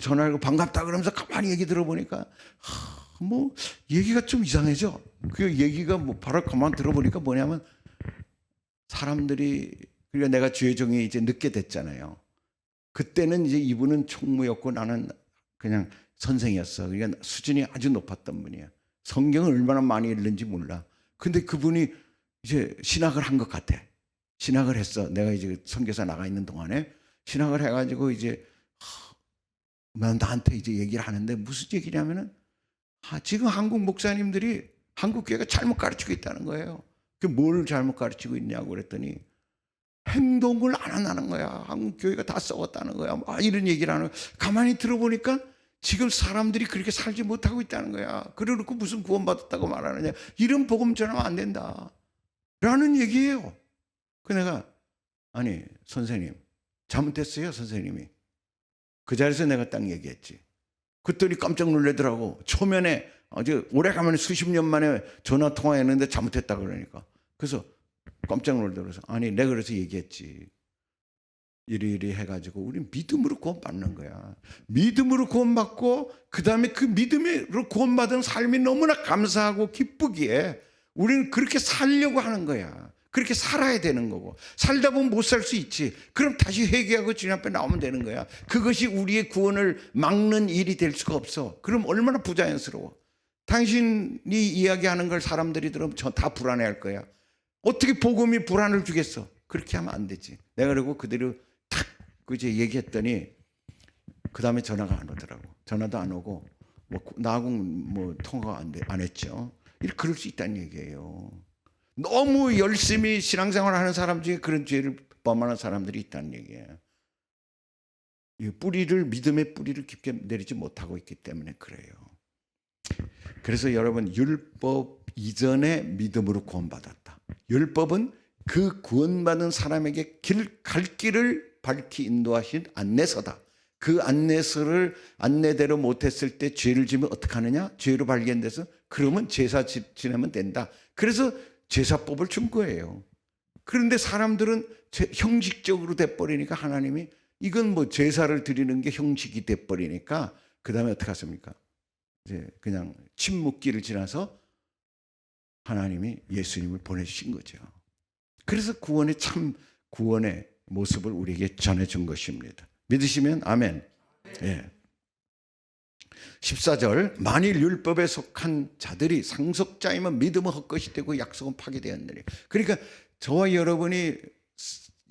전화하고 반갑다 그러면서 가만히 얘기 들어보니까 뭐 얘기가 좀 이상해져. 그 얘기가 뭐 바로 가만 들어보니까 뭐냐면 사람들이, 그러니까 내가 주의 종이 이제 늦게 됐잖아요. 그때는 이제 이분은 총무였고 나는 그냥 선생이었어. 그러니까 수준이 아주 높았던 분이야. 성경을 얼마나 많이 읽는지 몰라. 근데 그분이 이제 신학을 한 것 같아. 신학을 했어. 내가 이제 선교사 나가 있는 동안에 신학을 해가지고 이제 나한테 이제 얘기를 하는데 무슨 얘기냐면은 지금 한국 목사님들이 한국 교회가 잘못 가르치고 있다는 거예요. 그 뭘 잘못 가르치고 있냐고 그랬더니 행동을 안 한다는 거야. 한국 교회가 다 썩었다는 거야. 이런 얘기를 하는 거야. 가만히 들어보니까 지금 사람들이 그렇게 살지 못하고 있다는 거야. 그래놓고 무슨 구원받았다고 말하느냐. 이런 복음 전하면 안 된다 라는 얘기예요. 그 내가 아니 선생님 잘못했어요 선생님이. 그 자리에서 내가 딱 얘기했지. 그랬더니 깜짝 놀라더라고. 초면에 아주 오래간만에 수십 년 만에 전화 통화했는데 잘못했다 그러니까. 그래서 깜짝 놀라서 아니 내가 그래서 얘기했지. 이리 해가지고 우리 믿음으로 구원받는 거야. 믿음으로 구원받고 그 다음에 그 믿음으로 구원받은 삶이 너무나 감사하고 기쁘기에 우리는 그렇게 살려고 하는 거야. 그렇게 살아야 되는 거고, 살다 보면 못 살 수 있지. 그럼 다시 회개하고 주님 앞에 나오면 되는 거야. 그것이 우리의 구원을 막는 일이 될 수가 없어. 그럼 얼마나 부자연스러워. 당신이 이야기하는 걸 사람들이 들으면 다 불안해할 거야. 어떻게 복음이 불안을 주겠어. 그렇게 하면 안 되지. 내가 그리고 그대로 탁 이제 얘기했더니 그 다음에 전화가 안 오더라고. 전화도 안 오고 나하고 통화가 안 했죠. 이렇게 그럴 수 있다는 얘기예요. 너무 열심히 신앙생활 하는 사람 중에 그런 죄를 범하는 사람들이 있다는 얘기예요. 이 뿌리를, 믿음의 뿌리를 깊게 내리지 못하고 있기 때문에 그래요. 그래서 여러분, 율법 이전에 믿음으로 구원받았다. 율법은 그 구원받은 사람에게 갈 길을 밝히 인도하신 안내서다. 그 안내대로 못했을 때 죄를 지면 어떻게 하느냐? 죄로 발견돼서 그러면 제사 지내면 된다. 그래서 제사법을 준 거예요. 그런데 사람들은 형식적으로 돼버리니까 하나님이 이건 뭐 제사를 드리는 게 형식이 돼버리니까 그 다음에 어떻게 하십니까? 이제 그냥 침묵기를 지나서 하나님이 예수님을 보내주신 거죠. 그래서 구원의 모습을 우리에게 전해준 것입니다. 믿으시면 아멘. 예. 14절 만일 율법에 속한 자들이 상속자이면 믿음은 헛것이 되고 약속은 파기되었느니. 그러니까 저와 여러분이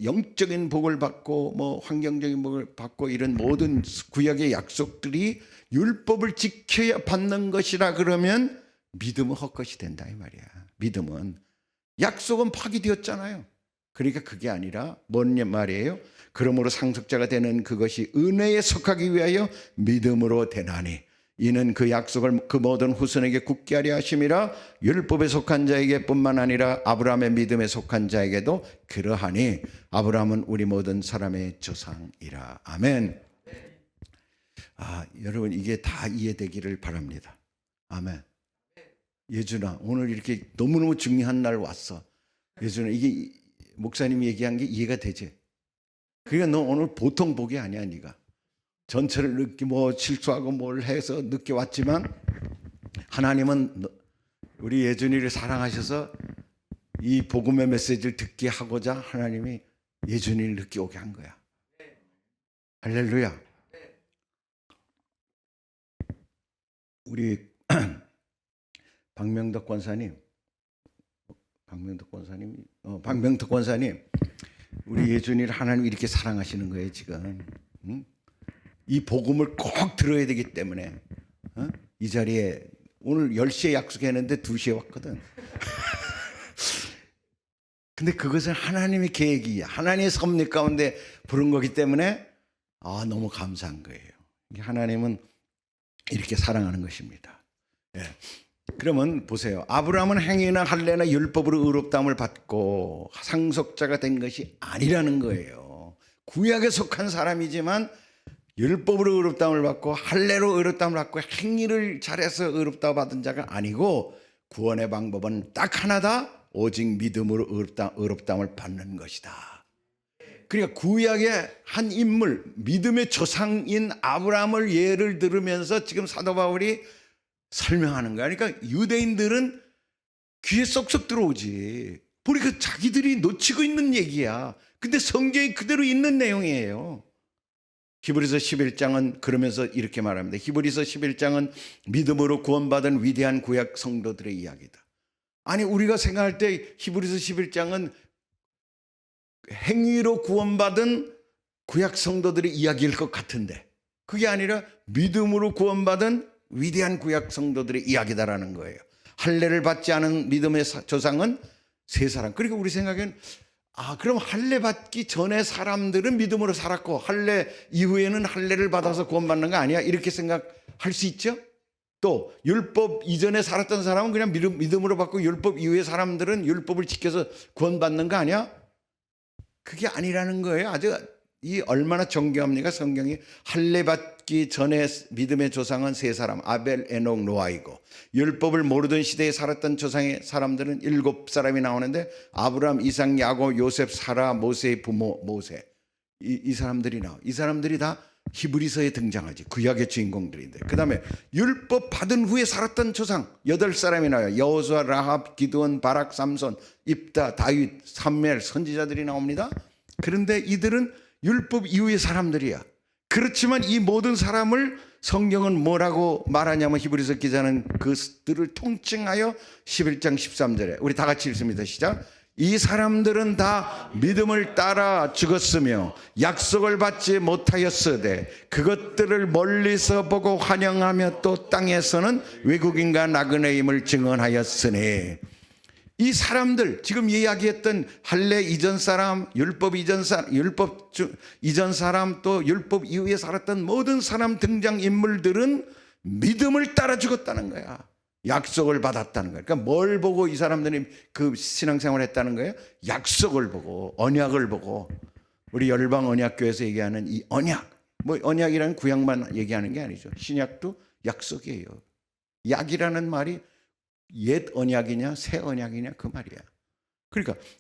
영적인 복을 받고 뭐 환경적인 복을 받고 이런 모든 구약의 약속들이 율법을 지켜야 받는 것이라 그러면 믿음은 헛것이 된다 이 말이야. 믿음은 약속은 파기되었잖아요. 그러니까 그게 아니라 뭔 말이에요? 그러므로 상속자가 되는 그것이 은혜에 속하기 위하여 믿음으로 되나니 이는 그 약속을 그 모든 후손에게 굳게 하려 하심이라. 율법에 속한 자에게 뿐만 아니라 아브라함의 믿음에 속한 자에게도 그러하니 아브라함은 우리 모든 사람의 조상이라. 아멘. 여러분 이게 다 이해되기를 바랍니다. 아멘. 예준아 오늘 이렇게 너무너무 중요한 날 왔어. 예준아 이게 목사님이 얘기한 게 이해가 되지? 그러니까 너 오늘 보통 복이 아니야. 네가 전체를 늦게 뭐 실수하고 뭘 해서 늦게 왔지만 하나님은 우리 예준이를 사랑하셔서 이 복음의 메시지를 듣게 하고자 하나님이 예준이를 늦게 오게 한 거야. 할렐루야. 우리 박명덕 권사님 우리 예준이를 하나님이 이렇게 사랑하시는 거예요 지금. 응? 이 복음을 꼭 들어야 되기 때문에 이 자리에 오늘 10시에 약속했는데 2시에 왔거든. 근데 그것은 하나님의 계획이야. 하나님의 섭리 가운데 부른 거기 때문에 너무 감사한 거예요. 하나님은 이렇게 사랑하는 것입니다. 예. 그러면 보세요. 아브라함은 행위나 할례나 율법으로 의롭다함을 받고 상속자가 된 것이 아니라는 거예요. 구약에 속한 사람이지만 율법으로 의롭다함을 받고 할례로 의롭다함을 받고 행위를 잘해서 의롭다 받은 자가 아니고 구원의 방법은 딱 하나다. 오직 믿음으로 의롭다함을 받는 것이다. 그러니까 구약의 한 인물, 믿음의 조상인 아브라함을 예를 들으면서 지금 사도 바울이 설명하는 거야. 그러니까 유대인들은 귀에 쏙쏙 들어오지. 보니까 자기들이 놓치고 있는 얘기야. 근데 성경이 그대로 있는 내용이에요. 히브리서 11장은 그러면서 이렇게 말합니다. 히브리서 11장은 믿음으로 구원받은 위대한 구약 성도들의 이야기다. 아니 우리가 생각할 때 히브리서 11장은 행위로 구원받은 구약 성도들의 이야기일 것 같은데 그게 아니라 믿음으로 구원받은 위대한 구약 성도들의 이야기다라는 거예요. 할례를 받지 않은 믿음의 조상은 세 사람. 그러니까 우리 생각엔 그럼 할례 받기 전에 사람들은 믿음으로 살았고 할례 이후에는 할례를 받아서 구원받는 거 아니야? 이렇게 생각할 수 있죠. 또 율법 이전에 살았던 사람은 그냥 믿음으로 받고 율법 이후의 사람들은 율법을 지켜서 구원받는 거 아니야? 그게 아니라는 거예요. 아주 얼마나 정교합니까? 성경이. 할례 받기 전에 믿음의 조상은 세 사람, 아벨, 에녹, 노아이고 율법을 모르던 시대에 살았던 조상의 사람들은 7사람이 나오는데 아브라함, 이삭, 야곱, 요셉, 사라, 모세의 부모 모세 이 사람들이 나와. 이 사람들이 다 히브리서에 등장하지. 구약의 주인공들인데 그 다음에 율법 받은 후에 살았던 조상 8사람이 나와요. 여호수아, 라합, 기드온, 바락, 삼손, 입다, 다윗, 삼멜 선지자들이 나옵니다. 그런데 이들은 율법 이후의 사람들이야. 그렇지만 이 모든 사람을 성경은 뭐라고 말하냐면 히브리서 기자는 그들을 통칭하여 11장 13절에 우리 다 같이 읽습니다. 시작. 이 사람들은 다 믿음을 따라 죽었으며 약속을 받지 못하였으되 그것들을 멀리서 보고 환영하며 또 땅에서는 외국인과 나그네임을 증언하였으니 이 사람들 지금 이야기했던 할례 이전 사람, 율법 이전 사람 또 율법 이후에 살았던 모든 사람 등장 인물들은 믿음을 따라 죽었다는 거야. 약속을 받았다는 거예요. 그러니까 뭘 보고 이 사람들이 그 신앙생활을 했다는 거예요? 약속을 보고 언약을 보고. 우리 열방언약교회에서 얘기하는 이 언약, 뭐 언약이라는 구약만 얘기하는 게 아니죠. 신약도 약속이에요. 약이라는 말이 옛 언약이냐 새 언약이냐 그 말이야.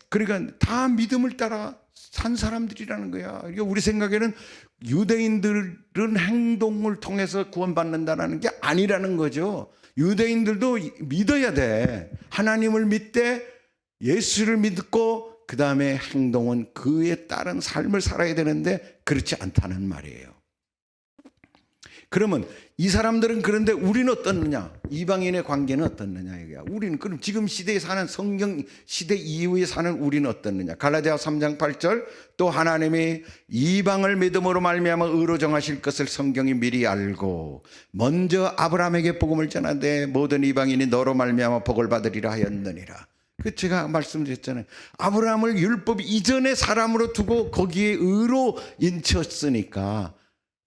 그러니까 다 믿음을 따라 산 사람들이라는 거야. 그러니까 우리 생각에는 유대인들은 행동을 통해서 구원받는다는 게 아니라는 거죠. 유대인들도 믿어야 돼. 하나님을 믿되 예수를 믿고 그 다음에 행동은 그에 따른 삶을 살아야 되는데 그렇지 않다는 말이에요. 그러면 이 사람들은 그런데 우리는 어떻느냐? 이방인의 관계는 어떻느냐? 이거야. 우리는 그럼 지금 시대에 사는 성경 시대 이후에 사는 우리는 어떻느냐? 갈라디아 3장 8절 또 하나님이 이방을 믿음으로 말미암아 의로 정하실 것을 성경이 미리 알고 먼저 아브라함에게 복음을 전하되 모든 이방인이 너로 말미암아 복을 받으리라 하였느니라. 그 제가 말씀드렸잖아요. 아브라함을 율법 이전의 사람으로 두고 거기에 의로 인쳤으니까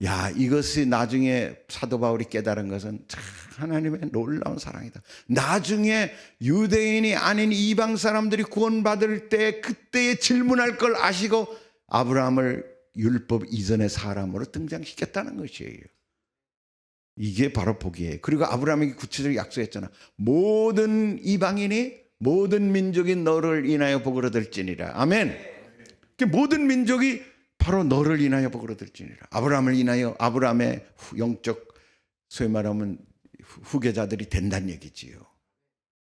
야, 이것이 나중에 사도 바울이 깨달은 것은 참 하나님의 놀라운 사랑이다. 나중에 유대인이 아닌 이방 사람들이 구원받을 때 그때에 질문할 걸 아시고 아브라함을 율법 이전의 사람으로 등장시켰다는 것이에요. 이게 바로 복이에요. 그리고 아브라함에게 구체적으로 약속했잖아. 모든 이방인이 모든 민족이 너를 인하여 복을 얻을지니라. 아멘. 모든 민족이 바로 너를 인하여 복을 얻을지니라. 아브라함을 인하여 아브라함의 영적 소위 말하면 후계자들이 된다는 얘기지요.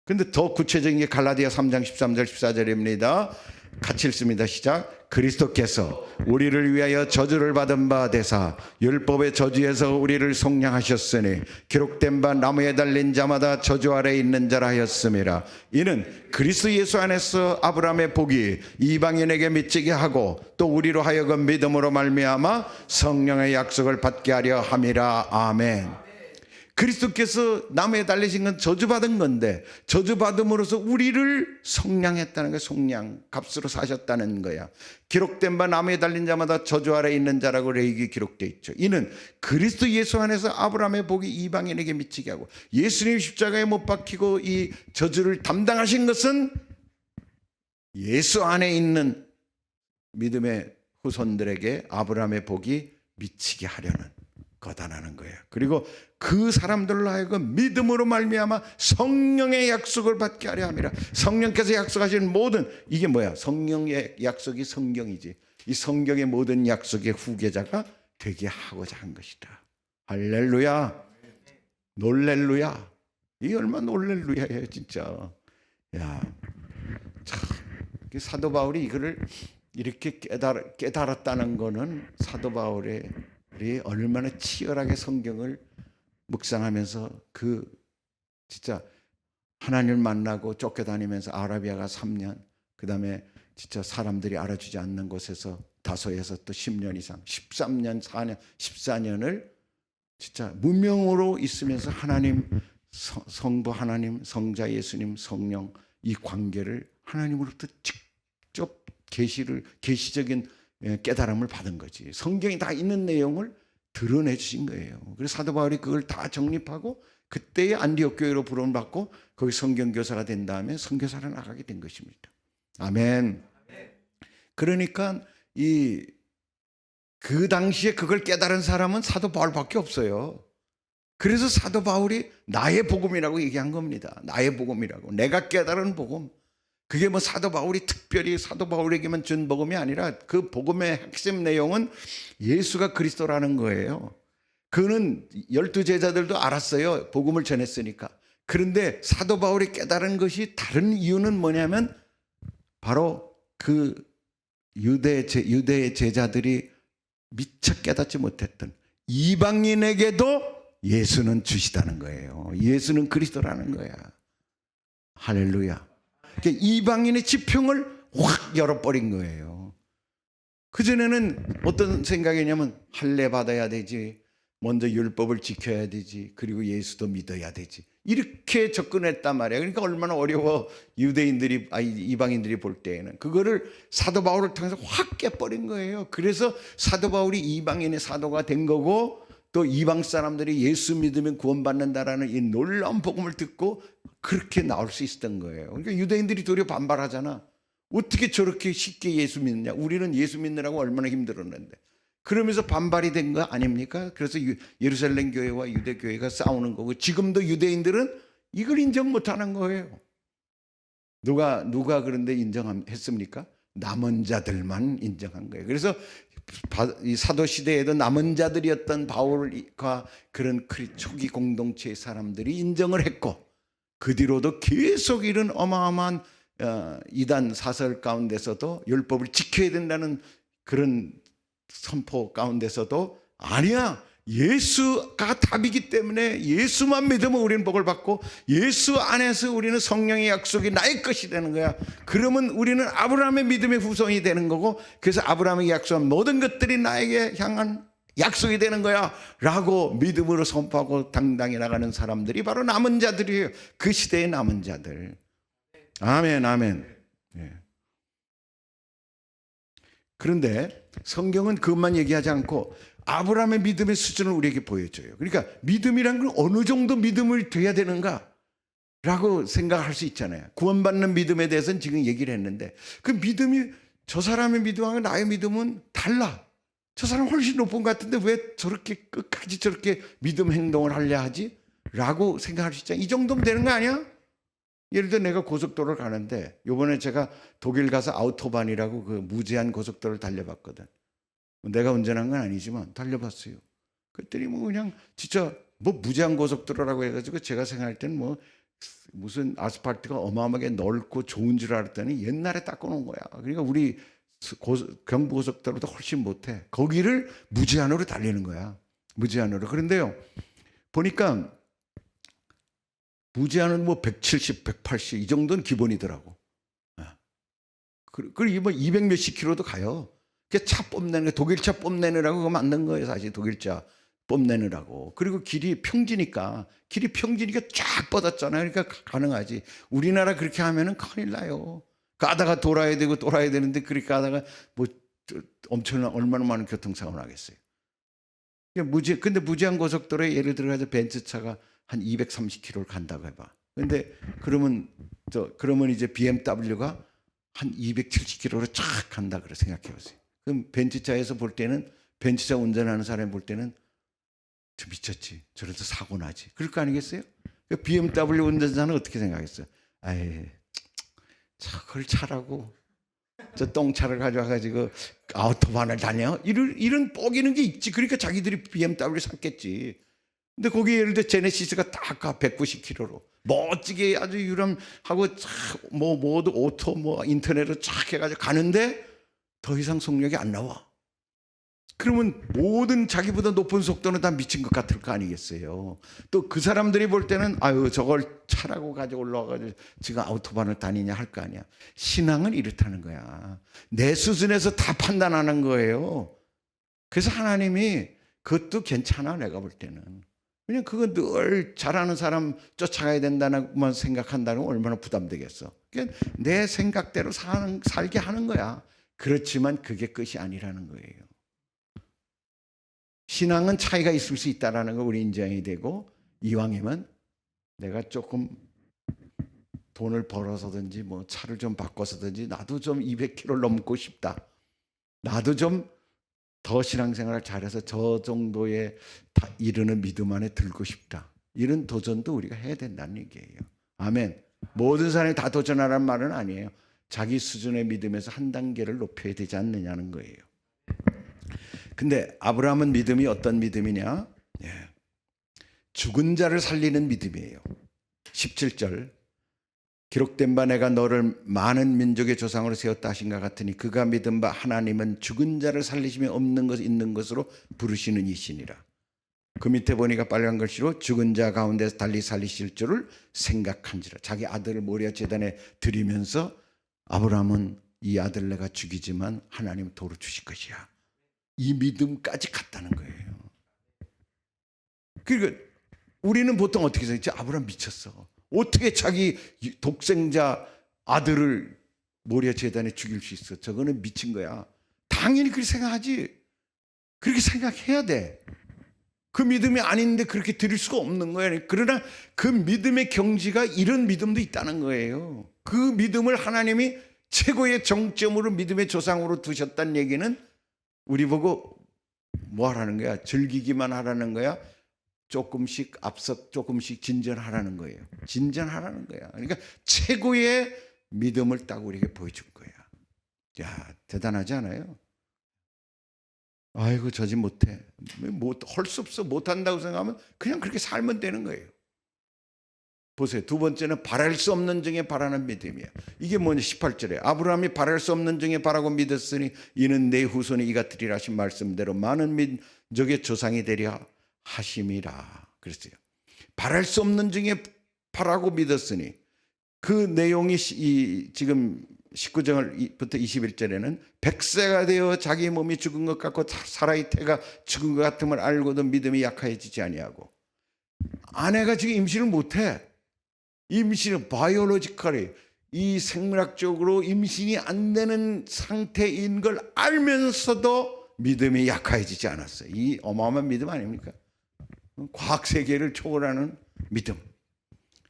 그런데 더 구체적인 게 갈라디아 3장 13절 14절입니다. 같이 읽습니다. 시작. 그리스도께서 우리를 위하여 저주를 받은 바 되사 율법의 저주에서 우리를 속량하셨으니 기록된 바 나무에 달린 자마다 저주 아래 있는 자라 하였음이라. 이는 그리스도 예수 안에서 아브라함의 복이 이방인에게 미치게 하고 또 우리로 하여금 믿음으로 말미암아 성령의 약속을 받게 하려 함이라. 아멘. 그리스도께서 나무에 달리신 건 저주받은 건데 저주받음으로써 우리를 속량했다는 거야. 속량, 값으로 사셨다는 거야. 기록된 바 나무에 달린 자마다 저주 아래 있는 자라고 레위기에 기록되어 있죠. 이는 그리스도 예수 안에서 아브라함의 복이 이방인에게 미치게 하고 예수님 십자가에 못 박히고 이 저주를 담당하신 것은 예수 안에 있는 믿음의 후손들에게 아브라함의 복이 미치게 하려는 거다라는 거예요. 그리고 그 사람들로 하여금 믿음으로 말미암아 성령의 약속을 받게 하려 함이라. 성령께서 약속하시는 모든 이게 뭐야? 성령의 약속이 성경이지. 이 성경의 모든 약속의 후계자가 되게 하고자 한 것이다. 할렐루야. 놀렐루야. 이게 얼마나 놀렐루야예요 진짜. 야, 참 사도 바울이 이거를 이렇게 깨달았다는 거는 사도 바울의 얼마나 치열하게 성경을 묵상하면서 그 진짜 하나님을 만나고 쫓겨다니면서 아라비아가 3년, 그 다음에 진짜 사람들이 알아주지 않는 곳에서 다소에서 또 10년 이상, 13년, 4년, 14년을 진짜 무명으로 있으면서 하나님, 성부 하나님, 성자 예수님, 성령 이 관계를 하나님으로부터 직접 계시적인 깨달음을 받은 거지. 성경이 다 있는 내용을 드러내 주신 거예요. 그래서 사도 바울이 그걸 다 정립하고 그때의 안디옥 교회로 부름받고 거기 성경 교사가 된 다음에 선교사로 나가게 된 것입니다. 아멘. 그러니까 그 당시에 그걸 깨달은 사람은 사도 바울밖에 없어요. 그래서 사도 바울이 나의 복음이라고 얘기한 겁니다. 나의 복음이라고. 내가 깨달은 복음. 그게 뭐 사도 바울이 특별히 사도 바울에게만 준 복음이 아니라 그 복음의 핵심 내용은 예수가 그리스도라는 거예요. 그는 12제자들도 알았어요. 복음을 전했으니까. 그런데 사도 바울이 깨달은 것이 다른 이유는 뭐냐면 바로 그 유대의 제자들이 미처 깨닫지 못했던 이방인에게도 예수는 주시다는 거예요. 예수는 그리스도라는 거야. 할렐루야. 이방인의 지평을 확 열어버린 거예요. 그전에는 어떤 생각이냐면 할례 받아야 되지, 먼저 율법을 지켜야 되지, 그리고 예수도 믿어야 되지, 이렇게 접근했단 말이에요. 그러니까 얼마나 어려워 이방인들이 볼 때에는. 그거를 사도 바울을 통해서 확 깨버린 거예요. 그래서 사도 바울이 이방인의 사도가 된 거고 또 이방 사람들이 예수 믿으면 구원받는다라는 이 놀라운 복음을 듣고 그렇게 나올 수 있었던 거예요. 그러니까 유대인들이 도리어 반발하잖아. 어떻게 저렇게 쉽게 예수 믿느냐. 우리는 예수 믿느라고 얼마나 힘들었는데. 그러면서 반발이 된 거 아닙니까? 그래서 예루살렘 교회와 유대 교회가 싸우는 거고 지금도 유대인들은 이걸 인정 못하는 거예요. 누가 그런데 인정했습니까? 남은 자들만 인정한 거예요. 그래서 이 사도 시대에도 남은 자들이었던 바울과 그런 초기 공동체의 사람들이 인정을 했고 그 뒤로도 계속 이런 어마어마한 이단 사설 가운데서도 율법을 지켜야 된다는 그런 선포 가운데서도 아니야, 예수가 답이기 때문에 예수만 믿으면 우리는 복을 받고 예수 안에서 우리는 성령의 약속이 나의 것이 되는 거야. 그러면 우리는 아브라함의 믿음의 후손이 되는 거고, 그래서 아브라함이 약속한 모든 것들이 나에게 향한 약속이 되는 거야 라고 믿음으로 선포하고 당당히 나가는 사람들이 바로 남은 자들이에요. 그 시대의 남은 자들. 아멘, 아멘. 예. 그런데 성경은 그것만 얘기하지 않고 아브라함의 믿음의 수준을 우리에게 보여줘요. 그러니까 믿음이란 건 어느 정도 믿음을 돼야 되는가 라고 생각할 수 있잖아요. 구원받는 믿음에 대해서는 지금 얘기를 했는데, 그 믿음이 저 사람의 믿음하고 나의 믿음은 달라. 저 사람 훨씬 높은 것 같은데 왜 저렇게 끝까지 저렇게 믿음 행동을 하려 하지? 라고 생각할 수 있잖아요. 이 정도면 되는 거 아니야? 예를 들어 내가 고속도로를 가는데, 요번에 제가 독일 가서 아우토반이라고 그 무제한 고속도로를 달려봤거든. 내가 운전한 건 아니지만 달려봤어요. 그랬더니 뭐 그냥 진짜 뭐 무제한 고속도로라고 해가지고 제가 생각할 때는 뭐 무슨 아스팔트가 어마어마하게 넓고 좋은 줄 알았더니 옛날에 닦아놓은 거야. 그러니까 우리 경부고속도로보다 훨씬 못해. 거기를 무제한으로 달리는 거야. 무제한으로. 그런데요, 보니까 무제한은 뭐 170, 180 이 정도는 기본이더라고. 그리고 뭐 200 몇십 킬로도 가요. 차 뽐내는 거, 독일차 뽐내느라고 그거 만든 거예요. 사실 독일차 뽐내느라고. 그리고 길이 평지니까 쫙 뻗었잖아요. 그러니까 가능하지. 우리나라 그렇게 하면은 큰일 나요. 가다가 돌아야 되고 돌아야 되는데 그렇게 가다가 뭐 엄청난 얼마나 많은 교통사고 나겠어요. 근데 무제한 고속도로에 예를 들어서 벤츠차가 한 230km를 간다고 해봐. 근데 그러면 이제 BMW가 한 270km로 쫙 간다 그래 생각해 보세요. 그럼 벤츠차에서 볼 때는, 벤츠차 운전하는 사람이 볼 때는 저 미쳤지. 저래서 사고 나지. 그럴 거 아니겠어요? BMW 운전자는 어떻게 생각했어요? 아이, 그걸 차라고 저 똥차를 가져와가지고 아우토반을 다녀? 이런 뻐기는 게 있지. 그러니까 자기들이 BMW 샀겠지. 근데 거기 예를 들어 제네시스가 딱 가 190km로 멋지게 아주 유람하고 뭐 모두 오토 뭐 인터넷으로 쫙 해가지고 가는데 더 이상 속력이 안 나와. 그러면 모든 자기보다 높은 속도는 다 미친 것 같을 거 아니겠어요. 또 그 사람들이 볼 때는 아유 저걸 차라고 가지고 올라와가지고 지금 아우토반을 다니냐 할 거 아니야. 신앙은 이렇다는 거야. 내 수준에서 다 판단하는 거예요. 그래서 하나님이 그것도 괜찮아 내가 볼 때는. 그냥 그건 늘 잘하는 사람 쫓아가야 된다는 생각한다는 건 얼마나 부담되겠어. 그러니까 내 생각대로 살게 하는 거야. 그렇지만 그게 끝이 아니라는 거예요. 신앙은 차이가 있을 수 있다는 걸 우리 인정이 되고, 이왕이면 내가 조금 돈을 벌어서든지 뭐 차를 좀 바꿔서든지 나도 좀 200km 넘고 싶다. 나도 좀 더 신앙생활을 잘해서 저 정도에 다 이르는 믿음 안에 들고 싶다. 이런 도전도 우리가 해야 된다는 얘기예요. 아멘. 모든 사람이 다 도전하라는 말은 아니에요. 자기 수준의 믿음에서 한 단계를 높여야 되지 않느냐는 거예요. 근데 아브라함은 믿음이 어떤 믿음이냐? 죽은 자를 살리는 믿음이에요. 17절 기록된 바 내가 너를 많은 민족의 조상으로 세웠다 하신 것 같으니 그가 믿은 바 하나님은 죽은 자를 살리시며 없는 것 있는 것으로 부르시는 이시니라. 그 밑에 보니까 빨간 글씨로 죽은 자 가운데서 달리 살리실 줄을 생각한지라. 자기 아들을 모리아 제단에 드리면서 아브라함은 이 아들 내가 죽이지만 하나님은 도로 주실 것이야. 이 믿음까지 갔다는 거예요. 그러니까 우리는 보통 어떻게 생각하지? 아브라함 미쳤어. 어떻게 자기 독생자 아들을 모리아 제단에 죽일 수 있어? 저거는 미친 거야. 당연히 그렇게 생각하지. 그렇게 생각해야 돼. 그 믿음이 아닌데 그렇게 드릴 수가 없는 거예요. 그러나 그 믿음의 경지가 이런 믿음도 있다는 거예요. 그 믿음을 하나님이 최고의 정점으로 믿음의 조상으로 두셨다는 얘기는 우리 보고 뭐 하라는 거야? 즐기기만 하라는 거야? 조금씩 앞서 조금씩 진전하라는 거예요. 진전하라는 거야. 그러니까 최고의 믿음을 딱 우리에게 보여준 거야. 야, 대단하지 않아요? 아이고 저지 못해. 할 수 없어. 못한다고 생각하면 그냥 그렇게 살면 되는 거예요. 보세요. 두 번째는 바랄 수 없는 중에 바라는 믿음이야. 이게 뭐냐? 18절에 아브라함이 바랄 수 없는 중에 바라고 믿었으니 이는 내 후손이 이같으리라 하신 말씀대로 많은 민족의 조상이 되리라 하심이라 그랬어요. 바랄 수 없는 중에 바라고 믿었으니, 그 내용이 지금 19절부터 21절에는 백세가 되어 자기 몸이 죽은 것 같고 살아있다가 죽은 것 같음을 알고도 믿음이 약해지지 아니하고, 아내가 지금 임신을 못해. 임신은 바이올로지컬이, 이 생물학적으로 임신이 안 되는 상태인 걸 알면서도 믿음이 약해지지 않았어요. 이 어마어마한 믿음 아닙니까? 과학 세계를 초월하는 믿음.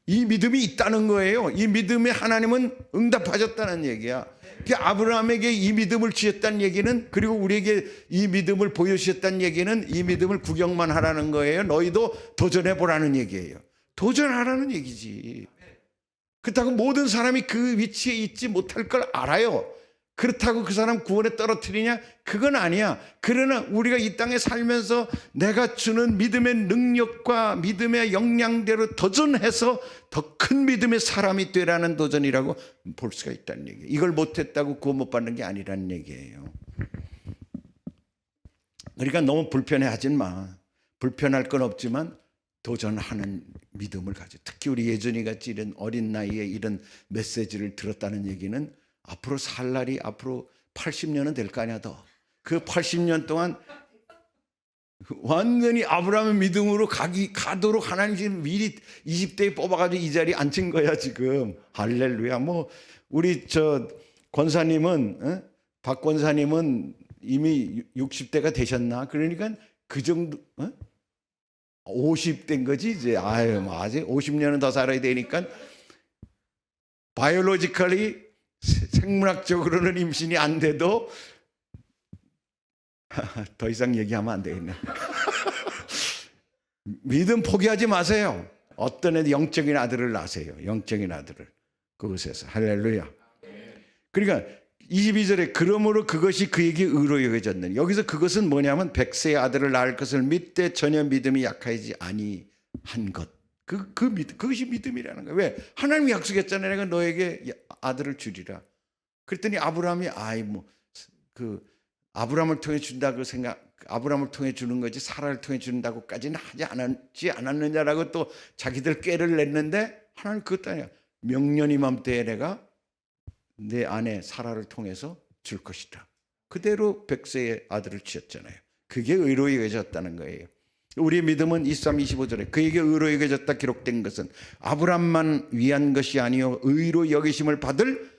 이 믿음이 있다는 거예요. 이 믿음에 하나님은 응답하셨다는 얘기야. 아브라함에게 이 믿음을 주셨다는 얘기는, 그리고 우리에게 이 믿음을 보여주셨다는 얘기는 이 믿음을 구경만 하라는 거예요. 너희도 도전해보라는 얘기예요. 도전하라는 얘기지. 그렇다고 모든 사람이 그 위치에 있지 못할 걸 알아요. 그렇다고 그 사람 구원에 떨어뜨리냐? 그건 아니야. 그러나 우리가 이 땅에 살면서 내가 주는 믿음의 능력과 믿음의 역량대로 도전해서 더 큰 믿음의 사람이 되라는 도전이라고 볼 수가 있다는 얘기예요. 이걸 못했다고 구원 못 받는 게 아니라는 얘기예요. 그러니까 너무 불편해하진 마. 불편할 건 없지만 도전하는 믿음을 가져. 특히 우리 예전이 같이 이런 어린 나이에 이런 메시지를 들었다는 얘기는 앞으로 살 날이 앞으로 80년은 될 거 아니야. 더. 그 80년 동안 완전히 아브라함의 믿음으로 가도록 하나님 지금 미리 20대에 뽑아가지고 이 자리에 앉힌 거야 지금. 할렐루야. 뭐 우리 저 권사님은, 박 권사님은 이미 60대가 되셨나? 그러니까 그 정도 50대인 거지 이제. 아유, 뭐 아직 50년은 더 살아야 되니까 바이올로지컬리, 생물학적으로는 임신이 안 돼도 더 이상 얘기하면 안 되겠네. 믿음 포기하지 마세요. 어떤 애들 영적인 아들을 낳으세요. 영적인 아들을 그곳에서. 할렐루야. 그러니까 22절에 그러므로 그것이 그에게 의로 여겨졌느니, 여기서 그것은 뭐냐면 백세의 아들을 낳을 것을 믿되 전혀 믿음이 약하지 아니한 것. 그것이 믿음이라는 거예요. 왜? 하나님이 약속했잖아요. 내가 너에게 아들을 주리라. 그랬더니 아브라함이 아브라함을 통해 준다고 아브라함을 통해 주는 거지 사라를 통해 준다고까지는 하지 않았느냐라고 또 자기들 꾀를 냈는데, 하나님 그것도 아니야. 명년 이맘때에 내가 내 아내 사라를 통해서 줄 것이다. 그대로 백세의 아들을 주셨잖아요. 그게 의로 여겨졌다는 거예요. 우리의 믿음은 23, 25절에 그에게 의로 여겨졌다 기록된 것은 아브라함만 위한 것이 아니요 의로 여기심을 받을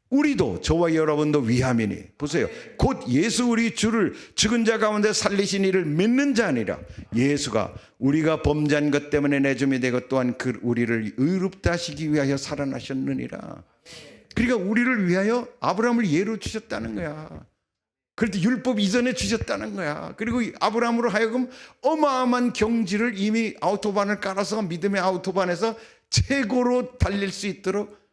우리도, 저와 여러분도 위함이니. 보세요. 곧 예수 우리 주를 죽은 자 가운데 살리신 이를 믿는 자니라. 예수가 우리가 범죄한 것 때문에 내줌이 되고 또한 우리를 의롭다 하시기 위하여 살아나셨느니라. 그러니까 우리를 위하여 아브라함을 예로 주셨다는 거야. 그럴 때 율법 이전에 주셨다는 거야. 그리고 아브라함으로 하여금 어마어마한 경지를 이미 아우토반을 깔아서 믿음의 아우토반에서 최고로 달릴 수 있도록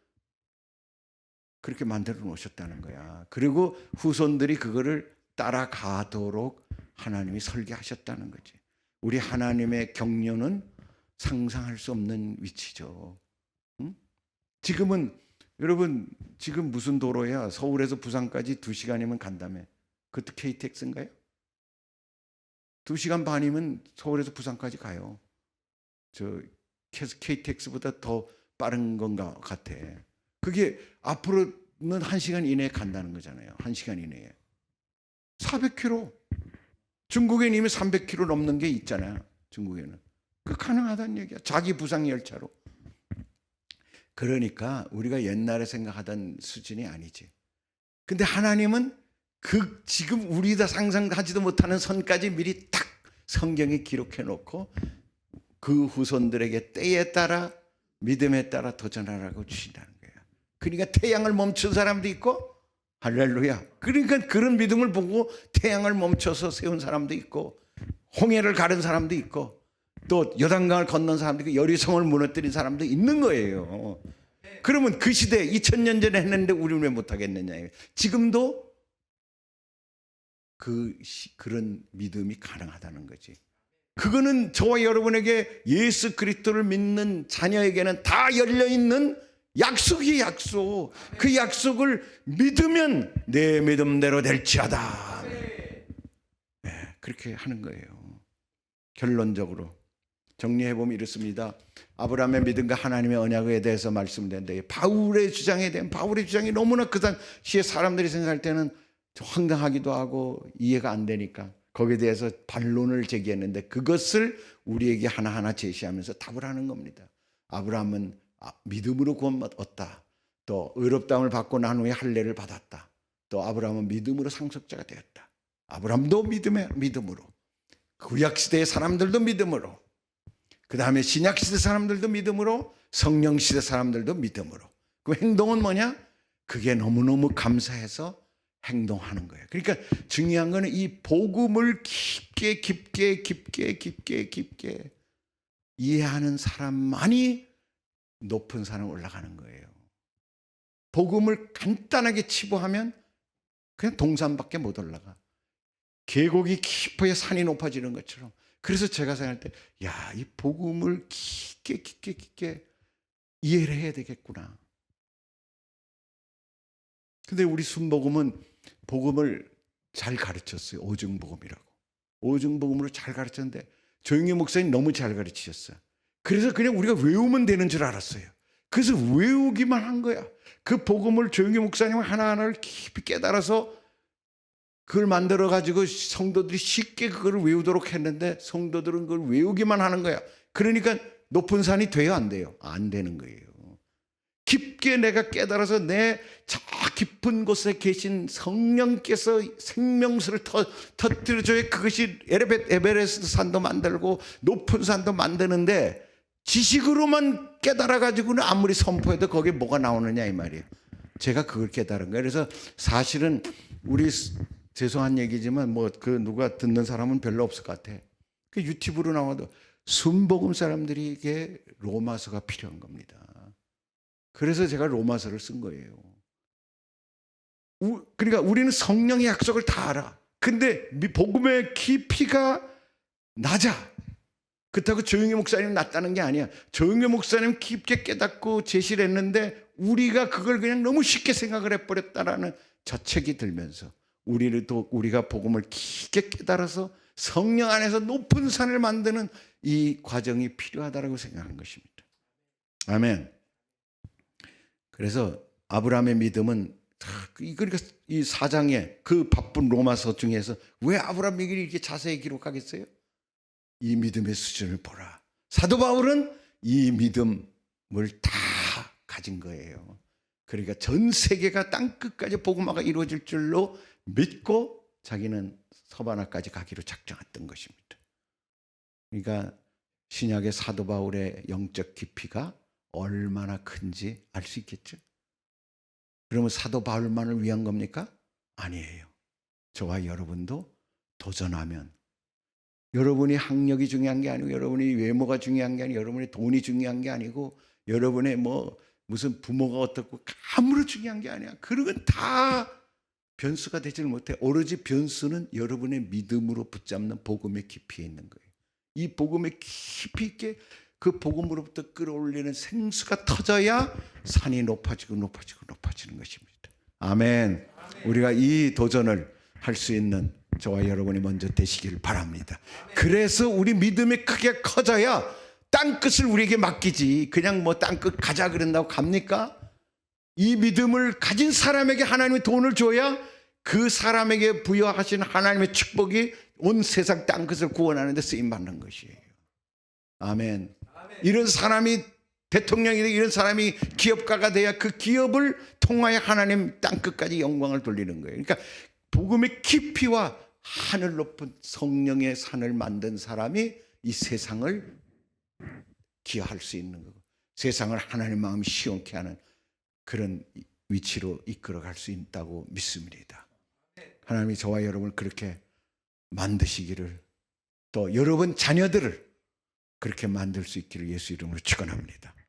그렇게 만들어 놓으셨다는 거야. 그리고 후손들이 그거를 따라가도록 하나님이 설계하셨다는 거지. 우리 하나님의 경륜은 상상할 수 없는 위치죠. 응? 지금은 여러분 지금 무슨 도로야? 서울에서 부산까지 2시간이면 간다며. 그것도 KTX인가요? 2시간 반이면 서울에서 부산까지 가요. 저 KTX보다 더 빠른 건가 같아. 그게 앞으로는 1시간 이내에 간다는 거잖아요. 1시간 이내에. 400km. 중국에는 이미 300km 넘는 게 있잖아요. 중국에는. 그 가능하다는 얘기야. 자기 부상 열차로. 그러니까 우리가 옛날에 생각하던 수준이 아니지. 근데 하나님은 지금 우리 다 상상하지도 못하는 선까지 미리 딱 성경에 기록해 놓고 그 후손들에게 때에 따라 믿음에 따라 도전하라고 주신다는 거예요. 그러니까 태양을 멈춘 사람도 있고, 할렐루야. 그러니까 그런 믿음을 보고 태양을 멈춰서 세운 사람도 있고, 홍해를 가른 사람도 있고, 또 요단강을 건넌 사람도 있고, 여리성을 무너뜨린 사람도 있는 거예요. 그러면 그 시대 2000년 전에 했는데 우리는 왜 못하겠느냐. 지금도 그런 믿음이 가능하다는 거지. 그거는 저와 여러분에게 예수 그리스도를 믿는 자녀에게는 다 열려있는 약속이 약속. 그 약속을 믿으면 내 믿음대로 될지어다. 네, 그렇게 하는 거예요. 결론적으로 정리해보면 이렇습니다. 아브라함의 믿음과 하나님의 언약에 대해서 말씀드렸는데, 바울의 주장에 대한 바울의 주장이 너무나 그 당시에 사람들이 생각할 때는 황당하기도 하고 이해가 안 되니까 거기에 대해서 반론을 제기했는데, 그것을 우리에게 하나하나 제시하면서 답을 하는 겁니다. 아브라함은 믿음으로 구원 얻었다. 또 의롭다움을 받고 난 후에 할례를 받았다. 또 아브라함은 믿음으로 상속자가 되었다. 아브라함도 믿음으로, 구약시대의 사람들도 믿음으로, 그 다음에 신약시대 사람들도 믿음으로, 성령시대 사람들도 믿음으로. 그 행동은 뭐냐? 그게 너무너무 감사해서 행동하는 거예요. 그러니까 중요한 거는 이 복음을 깊게 이해하는 사람만이 높은 산에 올라가는 거예요. 복음을 간단하게 치부하면 그냥 동산밖에 못 올라가. 계곡이 깊어야 산이 높아지는 것처럼. 그래서 제가 생각할 때, 야, 이 복음을 깊게 이해를 해야 되겠구나. 근데 우리 순복음은 복음을 잘 가르쳤어요. 오중복음이라고. 오중복음으로 잘 가르쳤는데 조영희 목사님 너무 잘 가르치셨어요. 그래서 그냥 우리가 외우면 되는 줄 알았어요. 그래서 외우기만 한 거야. 그 복음을 조영희 목사님은 하나하나를 깊이 깨달아서 그걸 만들어가지고 성도들이 쉽게 그걸 외우도록 했는데, 성도들은 그걸 외우기만 하는 거야. 그러니까 높은 산이 돼요, 안 돼요? 안 되는 거예요. 깊게 내가 깨달아서 내 저 깊은 곳에 계신 성령께서 생명수를 터뜨려줘야 그것이 에베레스트 산도 만들고 높은 산도 만드는데, 지식으로만 깨달아가지고는 아무리 선포해도 거기에 뭐가 나오느냐 이 말이에요. 제가 그걸 깨달은 거예요. 그래서 사실은 우리, 죄송한 얘기지만 뭐 그 누가 듣는 사람은 별로 없을 것 같아. 그 유튜브로 나와도 순복음 사람들에게 로마서가 필요한 겁니다. 그래서 제가 로마서를 쓴 거예요. 그러니까 우리는 성령의 약속을 다 알아. 근데 복음의 깊이가 낮아. 그렇다고 조영희 목사님 낮다는 게 아니야. 조영희 목사님 깊게 깨닫고 제시를 했는데 우리가 그걸 그냥 너무 쉽게 생각을 해버렸다라는 자책이 들면서, 우리가 복음을 깊게 깨달아서 성령 안에서 높은 산을 만드는 이 과정이 필요하다고 생각한 것입니다. 아멘. 그래서 아브라함의 믿음은, 그러니까 이 4장에 그 바쁜 로마서 중에서 왜 아브라함 얘기를 이렇게 자세히 기록하겠어요? 이 믿음의 수준을 보라. 사도 바울은 이 믿음을 다 가진 거예요. 그러니까 전 세계가 땅끝까지 복음화가 이루어질 줄로 믿고 자기는 서바나까지 가기로 작정했던 것입니다. 그러니까 신약의 사도 바울의 영적 깊이가 얼마나 큰지 알 수 있겠죠. 그러면 사도 바울만을 위한 겁니까? 아니에요. 저와 여러분도 도전하면, 여러분이 학력이 중요한 게 아니고, 여러분이 외모가 중요한 게 아니고, 여러분의 돈이 중요한 게 아니고, 여러분의 무슨 부모가 어떻고 아무런 중요한 게 아니야. 그런 건 다 변수가 되지를 못해. 오로지 변수는 여러분의 믿음으로 붙잡는 복음의 깊이에 있는 거예요. 이 복음의 깊이 있게 그 복음으로부터 끌어올리는 생수가 터져야 산이 높아지는 것입니다. 아멘. 우리가 이 도전을 할 수 있는 저와 여러분이 먼저 되시길 바랍니다. 그래서 우리 믿음이 크게 커져야 땅끝을 우리에게 맡기지, 그냥 땅끝 가자 그런다고 갑니까? 이 믿음을 가진 사람에게 하나님의 돈을 줘야 그 사람에게 부여하신 하나님의 축복이 온 세상 땅끝을 구원하는 데 쓰임받는 것이에요. 아멘. 이런 사람이 대통령이 되고 이런 사람이 기업가가 돼야 그 기업을 통하여 하나님 땅끝까지 영광을 돌리는 거예요. 그러니까 복음의 깊이와 하늘 높은 성령의 산을 만든 사람이 이 세상을 기여할 수 있는 거고, 세상을 하나님 마음이 시원케 하는 그런 위치로 이끌어갈 수 있다고 믿습니다. 하나님이 저와 여러분을 그렇게 만드시기를, 또 여러분 자녀들을 그렇게 만들 수 있기를 예수 이름으로 축원합니다.